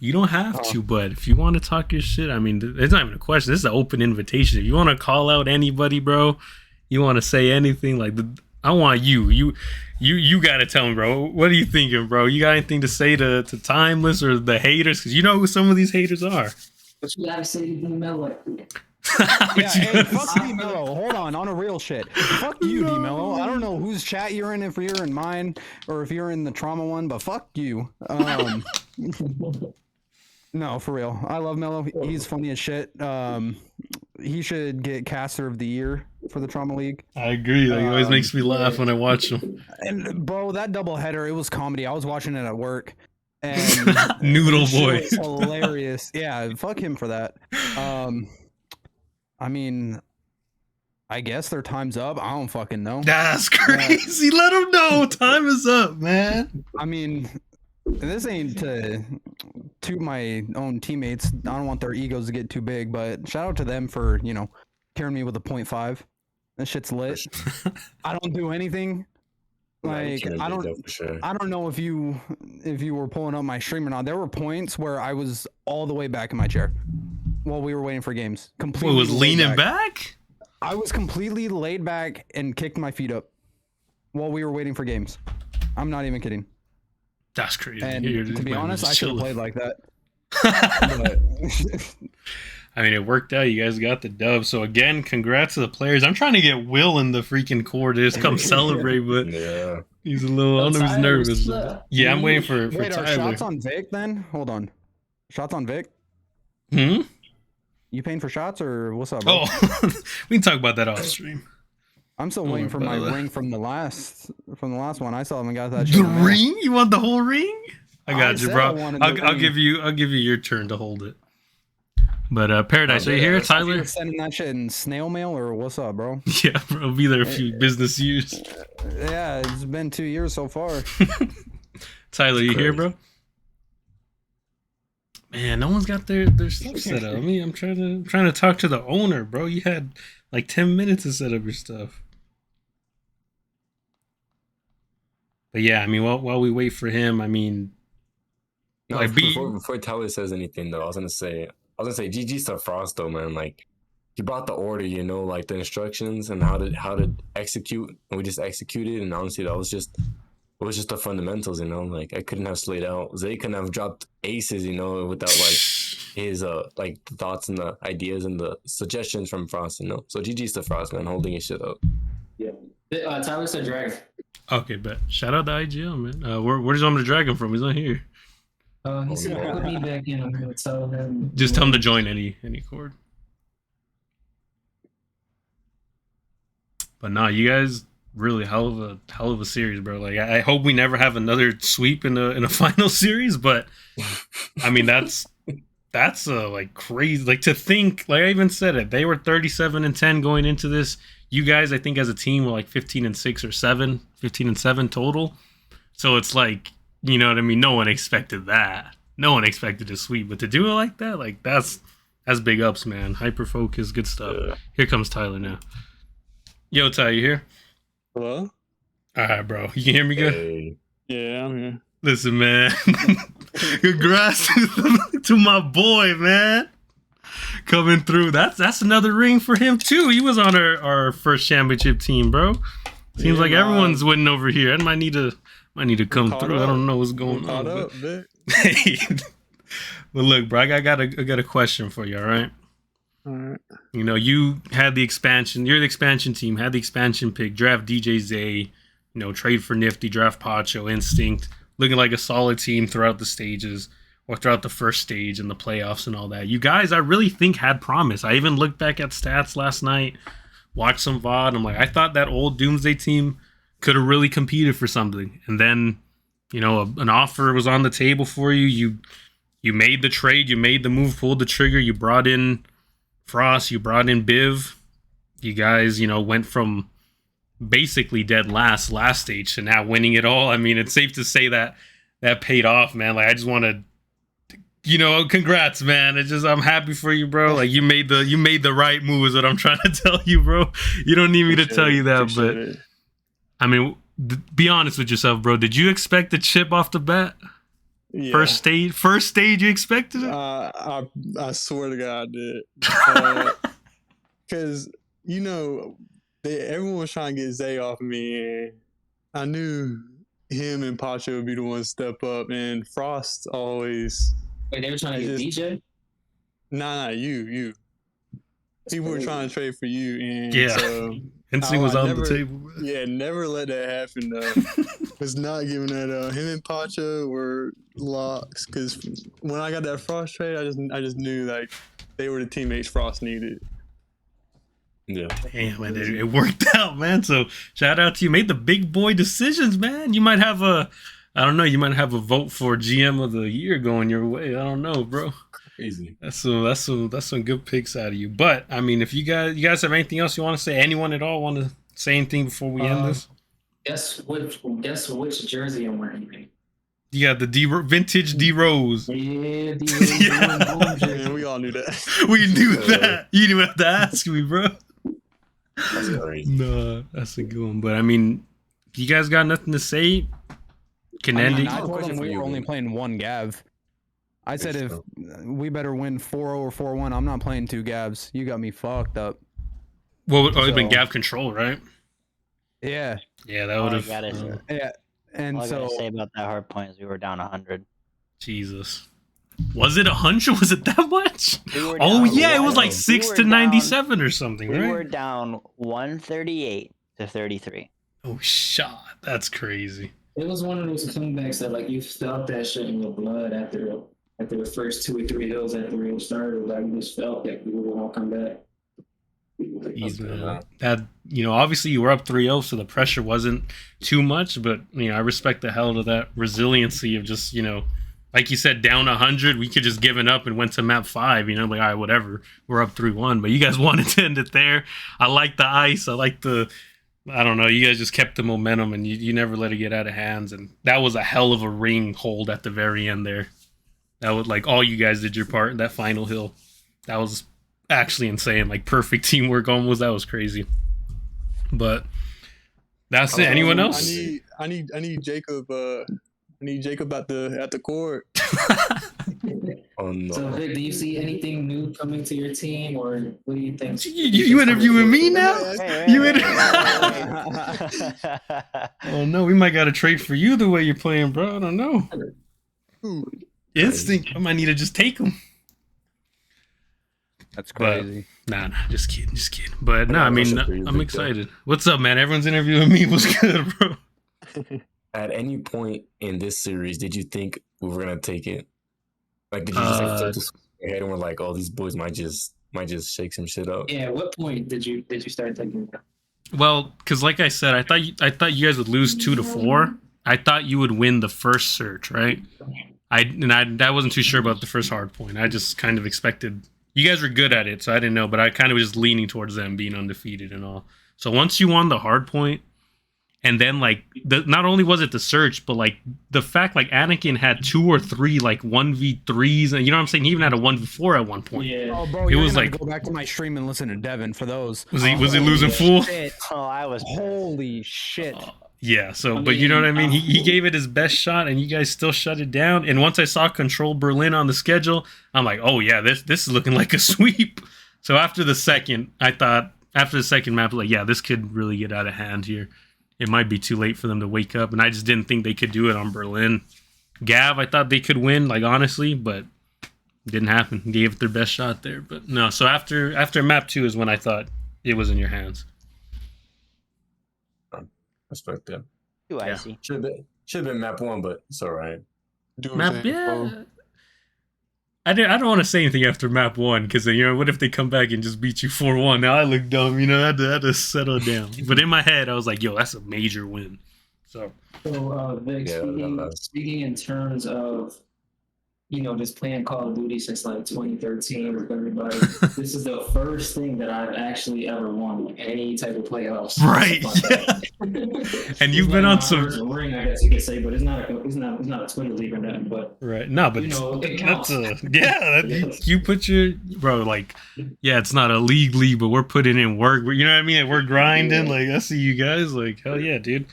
You don't have to, but if you want to talk your shit, I mean, it's not even a question. This is an open invitation. If you want to call out anybody, bro, you want to say anything, like I want you got to tell me, bro. What are you thinking, bro? You got anything to say to Timeless or the haters? Because you know who some of these haters are.
What you gotta say to Mello?
Yeah, hey, fuck D Mello. Hold on a real shit. Fuck you, D Mello. I don't know whose chat you're in, if you're in mine or if you're in the trauma one, but fuck you. No, for real. I love Mello. He's funny as shit. He should get caster of the year for the Trauma League.
I agree. Like, it always makes me laugh when I watch him.
And bro, that doubleheader, it was comedy. I was watching it at work. And
Noodle
shit
boy.
was hilarious. Yeah, fuck him for that. I mean, I guess their time's up. I don't fucking know.
That's crazy. Let him know. Time is up, man.
I mean, this ain't to toot my own teammates. I don't want their egos to get too big, but shout out to them for, you know, carrying me with a 0.5. That shit's lit. I don't do anything. Like, I don't know if you were pulling up my stream or not. There were points where I was all the way back in my chair while we were waiting for games. Completely.
What, was leaning back?
I was completely laid back and kicked my feet up while we were waiting for games. I'm not even kidding.
That's crazy.
And to be honest, I should have played like that. But
I mean, it worked out. You guys got the dub. So again, congrats to the players. I'm trying to get Will in the freaking core to just come celebrate, but he's a little, I don't know, he's nervous. Yeah, I'm waiting for
wait,
Tyler.
are shots on Vic then? Hold on. Shots on Vic?
Hmm?
You paying for shots or what's up, bro?
Oh, we can talk about that off stream.
I'm still waiting for my ring from the last one. I still haven't got that
The
shit. in a minute.
ring? You want the whole ring? I got you,
said
bro.
I wanted the
I'll
ring.
give you your turn to hold it. But Paradise, are you here, Tyler?
You're sending that shit in snail mail or what's up, bro?
Yeah, bro. It'll be there a few business years.
Yeah, it's been 2 years so far.
Tyler, you here, bro? Man, no one's got their stuff set up. I mean, I'm trying to talk to the owner, bro. You had like 10 minutes to set up your stuff. But yeah, I mean, while we wait for him, I mean,
No,
like
before Tyler says anything though, I was gonna say GG's to Frost though, man. Like, he brought the order, you know, like the instructions and how to execute, and we just executed. And honestly, it was just the fundamentals, you know. Like, I couldn't have slayed out. Zay couldn't have dropped aces, you know, without like his like the thoughts and the ideas and the suggestions from Frost, you know. So GG's to Frost, man, holding his shit up.
Yeah. Tyler said dragon.
Okay, bet. Shout out to IGL, man. Where's you want me to drag him from? He's not here.
He said put me back in. I'm gonna tell him.
Just tell him to join any chord. But nah, you guys really hell of a series, bro. Like, I hope we never have another sweep in a final series. But I mean, that's like crazy. Like, to think, like I even said it, they were 37-10 going into this. You guys, I think, as a team, were like 15-6 or 15-7 total. So it's like, you know what I mean? No one expected that. No one expected a sweep, but to do it like that, like that's big ups, man. Hyper focus, good stuff. Yeah. Here comes Tyler now. Yo, Ty, you here?
Hello?
All right, bro. You can hear me good?
Hey.
Yeah, I'm here.
Listen, man. Congrats to my boy, man. Coming through. That's another ring for him too. He was on our first championship team, bro. Seems like everyone's winning over here. I might need to come through. I don't know what's going on. But look, bro, I got a question for you, all right?
All right.
You know, you had the expansion. You're the expansion team. Had the expansion pick. Draft DJ Zay. You know, trade for Nifty. Draft Pacho. Instinct. Looking like a solid team throughout the stages, or throughout the first stage and the playoffs and all that. You guys, I really think, had promise. I even looked back at stats last night, watched some VOD. I'm like, I thought that old Doomsday team could have really competed for something. And then, you know, an offer was on the table for you. You made the trade. You made the move, pulled the trigger. You brought in Frost. You brought in Biv. You guys, you know, went from basically dead last stage to now winning it all. I mean, it's safe to say that paid off, man. Like, I just want to, you know, congrats, man. It's just, I'm happy for you, bro. Like, you made the right move is what I'm trying to tell you, bro. You don't need me to tell you that, but I mean, be honest with yourself, bro. Did you expect the chip off the bat?
Yeah.
First stage, you expected it?
I swear to God, I did. Because, you know, everyone was trying to get Zay off of me, and I knew him and Pacho would be the ones to step up, and Frost always...
Wait, they were trying to get DJ?
Nah, you. People were trying to trade for you, and
yeah.
So
Instinct was on the table.
Yeah, never let that happen, though. Was not giving that up. Him and Pacho were locks, because when I got that Frost trade, I just knew, like, they were the teammates Frost needed.
Yeah.
Damn, man, it worked out, man. So shout out to you. Made the big boy decisions, man. You might have I don't know, you might have a vote for GM of the year going your way. I don't know, bro.
Crazy.
That's some good picks out of you. But I mean, if you guys have anything else you want to say, anyone at all want to say anything before we end this?
Guess which jersey I'm wearing.
You got the vintage D Rose.
Yeah,
Man, we all knew that.
We knew that. You didn't have to ask me, bro.
That's crazy.
No, that's a good one. But I mean, you guys got nothing to say? Can Andy?
I told
question
him
for
we
you,
were only
man.
playing one Gav. I said if
so.
we better win 4-0 or 4-1, I'm not playing 2 Gavs. You got me fucked up.
Well, it would have been
So-
Gav control, right?
Yeah.
Yeah, that
All
would
I
have.
gotta,
Yeah. And
all I
so
gotta say about that hard point is we were down 100.
Jesus. Was it 100? Was it that much?
We were
Oh
down
yeah, it was
one-
like 6
we
to
were
97 or something,
We
right?
were down 138 to 33.
Oh shot, that's crazy.
It was one of those comebacks that like you felt that shit in your blood after the first 2 or 3 hills after it started. Like you just felt that we were gonna come back.
Jeez,
good,
man.
man.
That obviously you were up 3-0, so the pressure wasn't too much. But I respect the hell of that resiliency of just like you said, down 100. We could just given up and went to map 5. Like all right, whatever. We're up 3-1, but you guys wanted to end it there. I like the ice. I like the. I don't know. You guys just kept the momentum, and you never let it get out of hands. And that was a hell of a ring hold at the very end there. That was like all you guys did your part in that final hill. That was actually insane. Like perfect teamwork almost. That was crazy. But that's it. Anyone else?
I need Jacob. I need Jacob at the court.
Oh no.
So Vic, do you see anything new coming to your team, or what do you think?
You interviewing me now? You in- Oh no, we might got to trade for you the way you're playing, bro. I don't know.
Ooh,
Instinct. I might need to just take him.
that's
But-
crazy.
Nah, just kidding. But no, I mean,
Question for you,
I'm
Victor.
excited. What's up, man? Everyone's interviewing me. What's good, bro?
At any point in this series, did you think we were gonna take it? Like, did you just like flip this head and we're like, oh, these boys might just shake some shit up?
Yeah, at what point did you start thinking that?
Well, because like I said, I thought you guys would lose 2-4. I thought you would win the first search, right? I wasn't too sure about the first hard point. I just kind of expected you guys were good at it, so I didn't know. But I kind of was just leaning towards them being undefeated and all. So once you won the hard point, and then like not only was it the search, but like the fact like Anakin had 2 or 3 like 1v3s, and you know what I'm saying? He even had a 1v4 at one point.
Yeah.
Oh, bro,
It
you're
was
gonna
like-
go back to my stream and listen to Devin for those.
Was he losing
yeah.
full?
Shit.
Oh, I was.
Holy shit.
Yeah, so,
I
but you know what I mean?
mean,
He gave it his best shot, and you guys still shut it down. And once I saw Control Berlin on the schedule, I'm like, oh yeah, this is looking like a sweep. So after the second map, like, yeah, this could really get out of hand here. It might be too late for them to wake up, and I just didn't think they could do it on Berlin. Gav, I thought they could win, like honestly, but it didn't happen. Gave it their best shot there, but no. So after map 2 is when I thought it was in your hands.
Respect that.
Too icy.
Should have been map 1, but it's all right.
Map, yeah. I don't want to say anything after map 1 because what if they come back and just beat you 4-1? Now I look dumb, I had to settle down. But in my head, I was like, yo, that's a major win. So
So, Vic,
Yeah,
speaking in terms of, just playing Call of Duty since like 2013 with everybody, this is the first thing that I've actually ever won, like any type of playoffs.
Right,
Stuff like that.
And you've
It's
been
like
on
my
some-
first ring, I guess you could say, but it's not a Twitter league or nothing. But
right, no, but
it
that's
counts.
you put your like, yeah, it's not a league, but we're putting in work. You know what I mean? We're grinding. Like I see you guys. Like hell yeah, dude.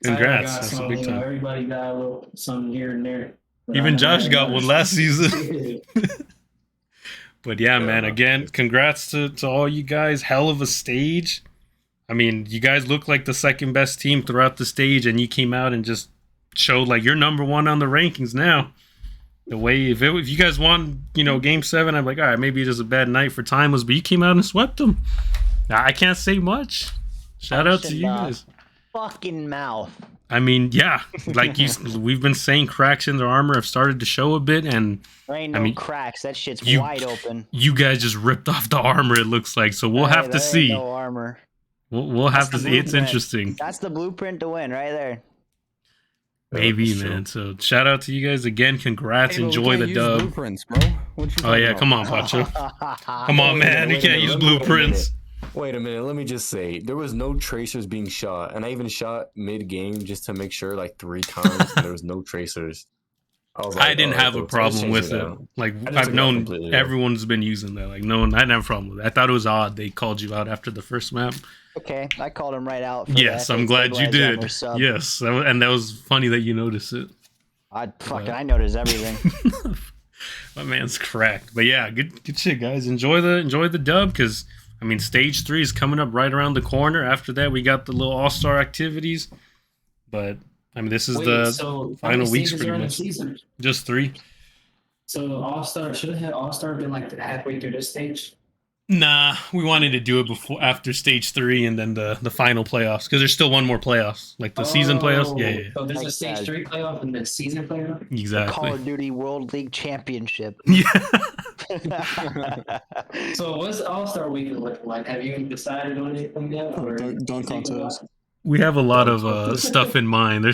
Congrats,
got
that's
some,
a big time.
Everybody got a little something here and there. But
Even
I
Josh
never
got
had
one
much.
last season. But yeah, man, again, congrats to all you guys. Hell of a stage. I mean, you guys look like the second best team throughout the stage, and you came out and just showed like you're number 1 on the rankings now. The way, if you guys won, game 7, I'm like, all right, maybe it is a bad night for Timeless, but you came out and swept them. I can't say much. Shout out to you guys.
Fucking mouth.
I mean, yeah, like we've been saying, cracks in their armor have started to show a bit, and
There ain't
I
no
mean,
cracks. That shit's
you-
wide open.
you guys just ripped off the armor. It looks like, so we'll
Hey,
have to
there ain't
see.
no armor.
We'll have to
That's the
see. It's
blueprint.
interesting.
That's the blueprint to win right there.
Maybe,
that's true.
man. So shout out to you guys again. Congrats.
Hey, but we
Enjoy
can't
the
use
dub.
blueprints, bro. What you
Oh yeah,
talking
come
about?
on, Pacho. Come
Come
on, man. You
Wait a
can't
minute,
use
let me- wait a
blueprints.
Wait a minute, let me just say, there was no tracers being shot, and I even shot mid-game just to make sure, like 3 times, and there was no tracers. I was like,
I didn't
alright,
have a
cool. So let's
problem
change
with it.
out.
Like
I just
I've
took it out
known
completely, though.
everyone's been using that. Like no one, I didn't have a problem with it. I thought it was odd they called you out after the first map.
Okay, I called him right out. For
Yes,
the
I'm glad you
stabilizer
did.
armor sub.
Yes, and that was funny that you noticed it.
I noticed everything.
My man's cracked. But yeah, good shit, guys. Enjoy the dub, because I mean, stage 3 is coming up right around the corner. After that, we got the little all-star activities. But I mean, this is the
so how
final
many
weeks
stages
pretty
are in the
much.
season?
Just 3.
So All-Star, shouldn't have All-Star been like halfway through this stage?
Nah, we wanted to do it after stage 3 and then the final playoffs, because there's still one more playoffs, like the season playoffs. Yeah.
So there's a
Like
stage
that.
3 playoff and then season playoff?
Call
Exactly.
of Duty World League Championship.
Yeah.
So what's All-Star week look like? Have you decided on anything yet? Or
Dunk contest.
We have a lot of stuff in mind.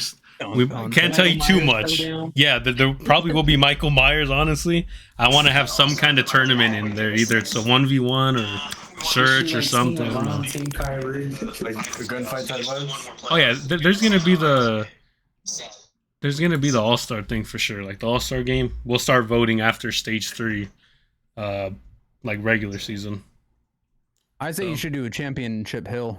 We can't tell you too much. Yeah, there probably will be Michael Myers, honestly. I want to have some kind of tournament in there. Either it's a 1v1 or search or something. I don't know.
Like the gunfight type vibe?
Oh yeah, there's gonna be the All-Star thing for sure. Like the All-Star game, we'll start voting after stage 3, like regular season.
I say you should do a championship hill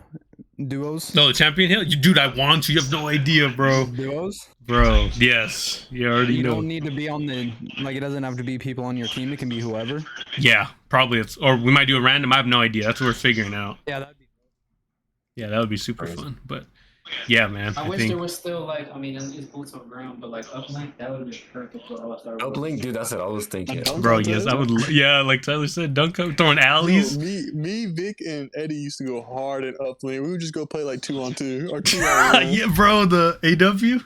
duos.
No, the Champion Hill, dude. I want to. You have no idea, bro.
Duos.
Bro, yes, you already
You
know.
don't need to be on the like. It doesn't have to be people on your team. It can be whoever.
Yeah, probably or we might do a random. I have no idea. That's what we're figuring out.
Yeah, that'd be.
Yeah, that would be super fun. But yeah, man,
I
I
wish
think
there was still like, I mean, it's boots on ground, but like uplink, that would have been perfect for All-Star.
Uplink, dude, that's what I was thinking.
bro, yes, I would. Yeah, like Tyler said, dunk up, throwing alleys.
Bro, me, Vic, and Eddie used to go hard in uplink. We would just go play like 2-on-2 or 2-on-1.
Yeah, bro, the AW.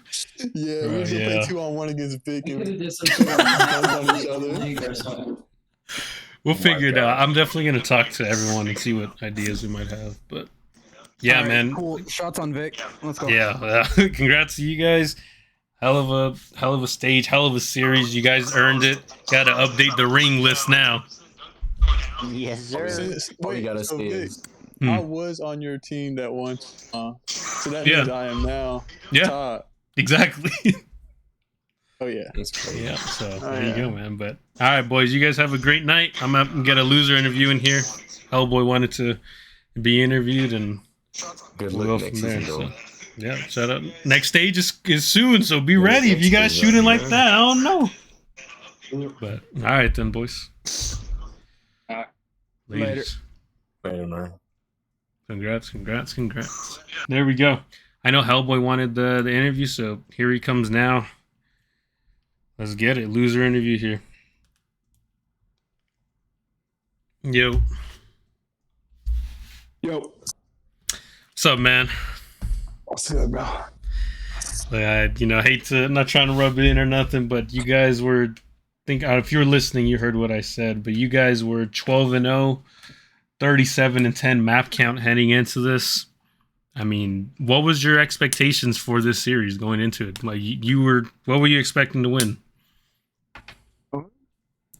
Yeah,
Bro,
we would just
yeah.
play 2-on-1 against Vic
We
and
could have did some sort of
dunk on each other.
league or something.
We'll
my
figure it out.
God.
I'm definitely gonna talk to everyone and see what ideas we might have. But yeah,
All right,
man.
Cool. Shots on Vic. Let's go.
Yeah, congrats to you guys. Hell of a stage, hell of a series. You guys earned it. Got to update the ring list now.
Yes, sir.
All you gotta
so
say
Vic,
is,
I was on your team that once. So that
Yeah.
means I am now
Yeah,
top.
exactly.
Oh yeah.
it's crazy.
Yeah, so
Oh,
there you
yeah.
go, man. But all right, boys, you guys have a great night. I'm up and get a loser interview in here. Hellboy wanted to be interviewed, and
Good
we'll
luck
go
next
from there.
season,
So
though.
yeah, shut up. Next stage is soon, so be
Yeah,
ready. If you
next
guys
stage,
shooting like
yeah.
that, I don't know. But all right then, boys.
Later.
Ladies.
Later, man.
Congrats. There we go. I know Hellboy wanted the interview, so here he comes now. Let's get it. Loser interview here. Yo.
Yo.
What's up, man?
What's good, bro?
Like, I hate to, I'm not trying to rub it in or nothing, but you guys were, if you were listening, you heard what I said, but you guys were 12-0, 37-10 map count heading into this. I mean, what was your expectations for this series going into it? Like, what were you expecting to win?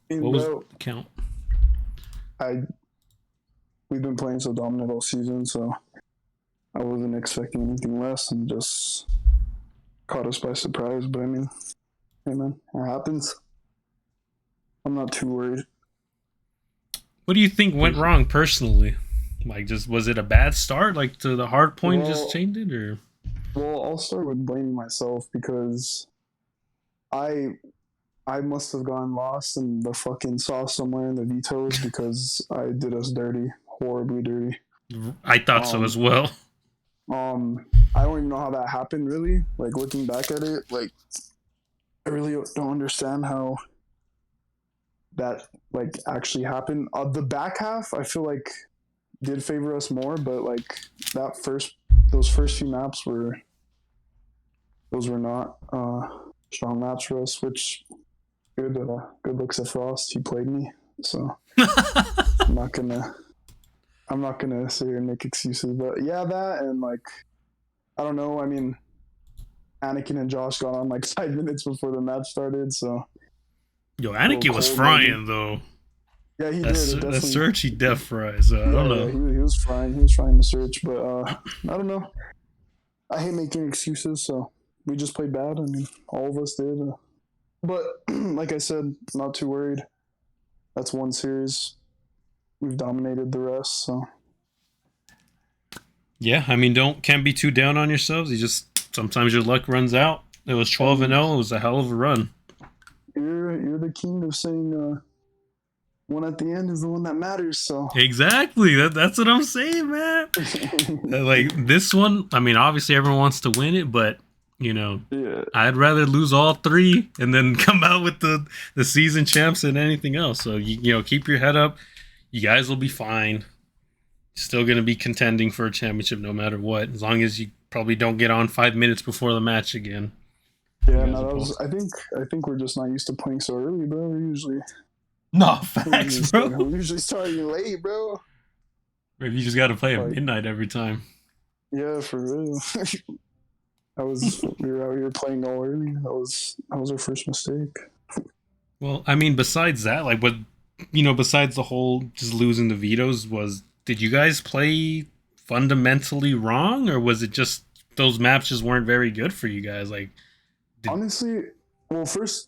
What was the count?
We've been playing so dominant all season, so I wasn't expecting anything less, and just caught us by surprise. But I mean, hey man, it happens. I'm not too worried.
What do you think went wrong personally? Like, just was it a bad start? Like, to the hard point just changed it, or?
Well, I'll start with blaming myself because I must have gotten lost in the fucking sauce somewhere in the vetoes because I did us dirty, horribly dirty.
I thought so as well.
I don't even know how that happened, really. Like, looking back at it, like, I really don't understand how that, like, actually happened. The back half, I feel like, did favor us more, but, like, those first few maps were those were not strong maps for us. Which good looks at Frost. He played me, so I'm not gonna sit here and make excuses. But yeah, that and like I don't know. I mean, Anakin and Josh got on like 5 minutes before the match started, so.
Yo, Aniki was frying though.
Yeah, he
That
did.
that search he def fries. I don't know.
Yeah, he was frying. He was frying the search, but I don't know. I hate making excuses, so we just played bad. I mean, all of us did. But like I said, not too worried. That's one series. We've dominated the rest, so.
Yeah, I mean, can't be too down on yourselves. You just sometimes your luck runs out. It was 12-0. It was a hell of a run.
You're the king of saying one at the end is the one that matters. So
exactly, that's what I'm saying, man. Like this one, I mean, obviously everyone wants to win it, but you know,
yeah.
I'd rather lose all 3 and then come out with the season champs than anything else. So you know, keep your head up. You guys will be fine. Still going to be contending for a championship no matter what, as long as you probably don't get on 5 minutes before the match again.
Yeah, no, I think we're just not used to playing so early, bro. We're usually
facts, bro.
We're usually starting late, bro.
Maybe you just got to play at midnight every time.
Yeah, for real. We were out here playing all early. That was our first mistake.
Well, I mean, besides that, like, what, you know, besides the whole just losing the vetoes, did you guys play fundamentally wrong, or was it just those maps just weren't very good for you guys? Like,
honestly, well, first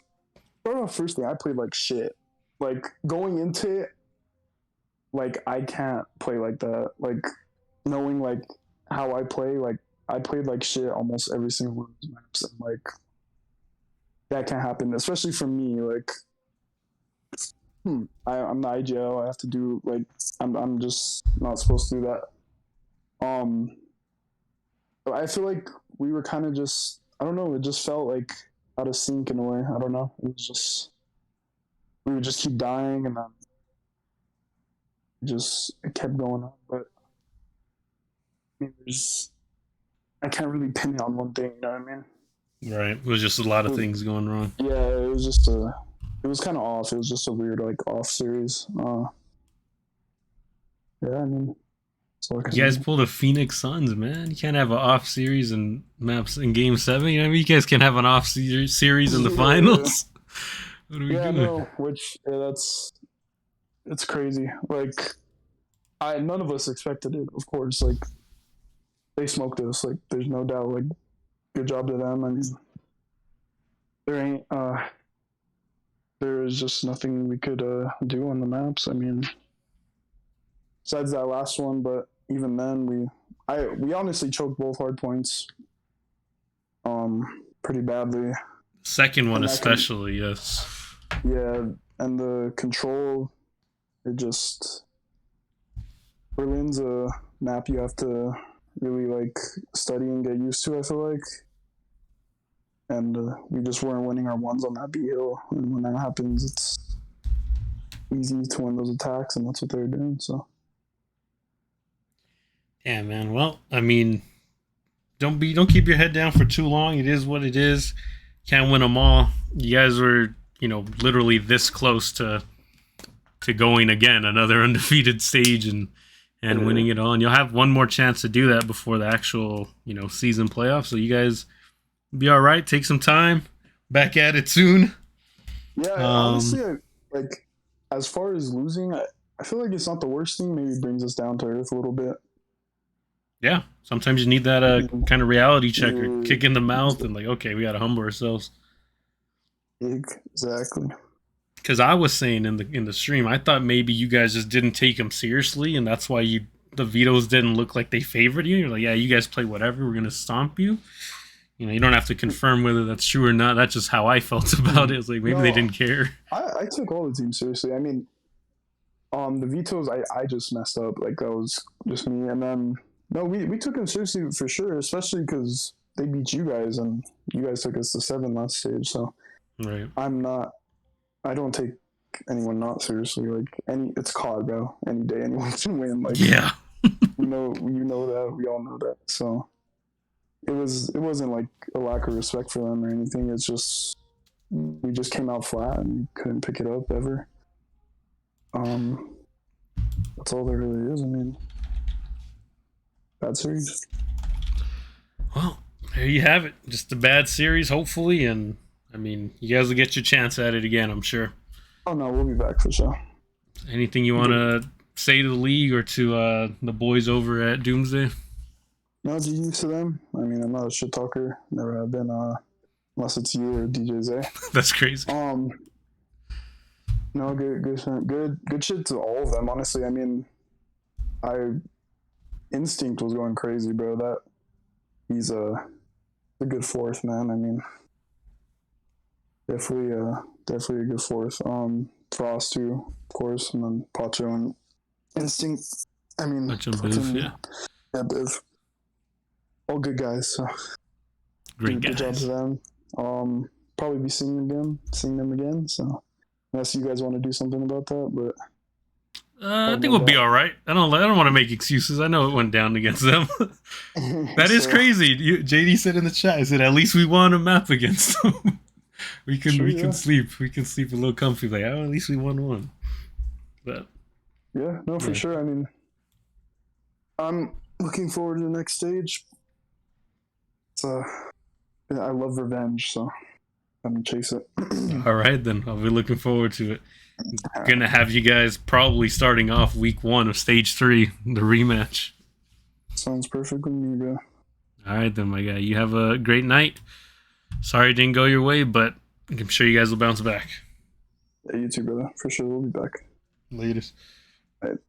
thing, I played like shit. Like going into it, like I can't play like that. Like knowing like how I play, like I played like shit almost every single one of those maps, and like that can't happen, especially for me. Like, I'm the IGL. I have to do like I'm just not supposed to do that. I feel like we were kind of just, I don't know, it just felt like out of sync in a way. I don't know. It was just, we would just keep dying, and then it kept going on. But I mean, I can't really pin it on one thing, you know what I mean?
Right. It was just a lot of things going wrong.
Yeah, it was just it was kind of off. It was just a weird, like, off series. Yeah, I mean,
you guys pulled a Phoenix Suns, man. You can't have an off series and maps in Game 7. You know what I mean? You guys can have an off series in the finals. What are we doing?
No, it's crazy. Like, none of us expected it, of course. Like, they smoked us. Like, there's no doubt. Like, good job to them. I mean, there is just nothing we could do on the maps. I mean, besides that last one, but even then, we honestly choked both hard points, pretty badly.
Second one especially, yes.
Yeah, and the control, Berlin's a map you have to really like study and get used to, I feel like. And we just weren't winning our ones on that B hill, and when that happens, it's easy to win those attacks, and that's what they were doing. So.
Yeah, man. Well, I mean, don't keep your head down for too long. It is what it is. Can't win them all. You guys were, you know, literally this close to going again, another undefeated stage and winning it all. And you'll have one more chance to do that before the actual, you know, season playoffs. So you guys be all right. Take some time. Back at it soon.
Yeah, honestly, like as far as losing, I feel like it's not the worst thing. Maybe it brings us down to earth a little bit.
Yeah, sometimes you need that kind of reality checker, kick in the mouth, and like, okay, we got to humble ourselves.
Exactly.
Because I was saying in the stream, I thought maybe you guys just didn't take them seriously, and that's why the vetoes didn't look like they favored you. You're like, yeah, you guys play whatever, we're gonna stomp you. You know, you don't have to confirm whether that's true or not. That's just how I felt about it. It's like maybe they didn't care.
I took all the teams seriously. I mean, the vetoes, I just messed up. Like that was just me, and then. No, we took them seriously for sure, especially because they beat you guys, and you guys took us to 7 last stage. So,
right.
I don't take anyone not seriously. Like it's COD, bro. Any day, anyone can win. Like
yeah,
you know that. We all know that. So, it wasn't like a lack of respect for them or anything. It's just we just came out flat and couldn't pick it up ever. That's all there really is. I mean, bad series.
Well, there you have it. Just a bad series, hopefully, and I mean, you guys will get your chance at it again, I'm sure.
Oh no, we'll be back for sure.
Anything you want to say to the league or to the boys over at Doomsday?
No, it's used to them. I mean, I'm not a shit talker. Never have been, unless it's you or DJ Zay.
That's crazy.
No, good shit to all of them. Honestly, I mean, Instinct was going crazy, bro. That he's a good fourth, man. I mean, definitely a good fourth. Frost too, of course, and then Pacho and Instinct. I mean,
Pacho and Biv, yeah.
Yeah, Biv. All good guys. So
Great
good job
guys.
to them. Probably be seeing them again. So unless you guys want to do something about that, but
I think we'll be all right. I don't want to make excuses. I know it went down against them. That is crazy. JD said in the chat, I said at least we won a map against them. we can sleep. We can sleep a little comfy. Like, oh, at least we won one. But
yeah, no, for sure. I mean, I'm looking forward to the next stage. I love revenge, so I'm gonna chase it.
All right, then I'll be looking forward to it. Gonna have you guys probably starting off week 1 of stage 3, the rematch.
Sounds perfect with me, bro.
All right, then, my guy. You have a great night. Sorry it didn't go your way, but I'm sure you guys will bounce back.
Yeah, you too, brother. For sure, we'll be back.
Latest.
All right.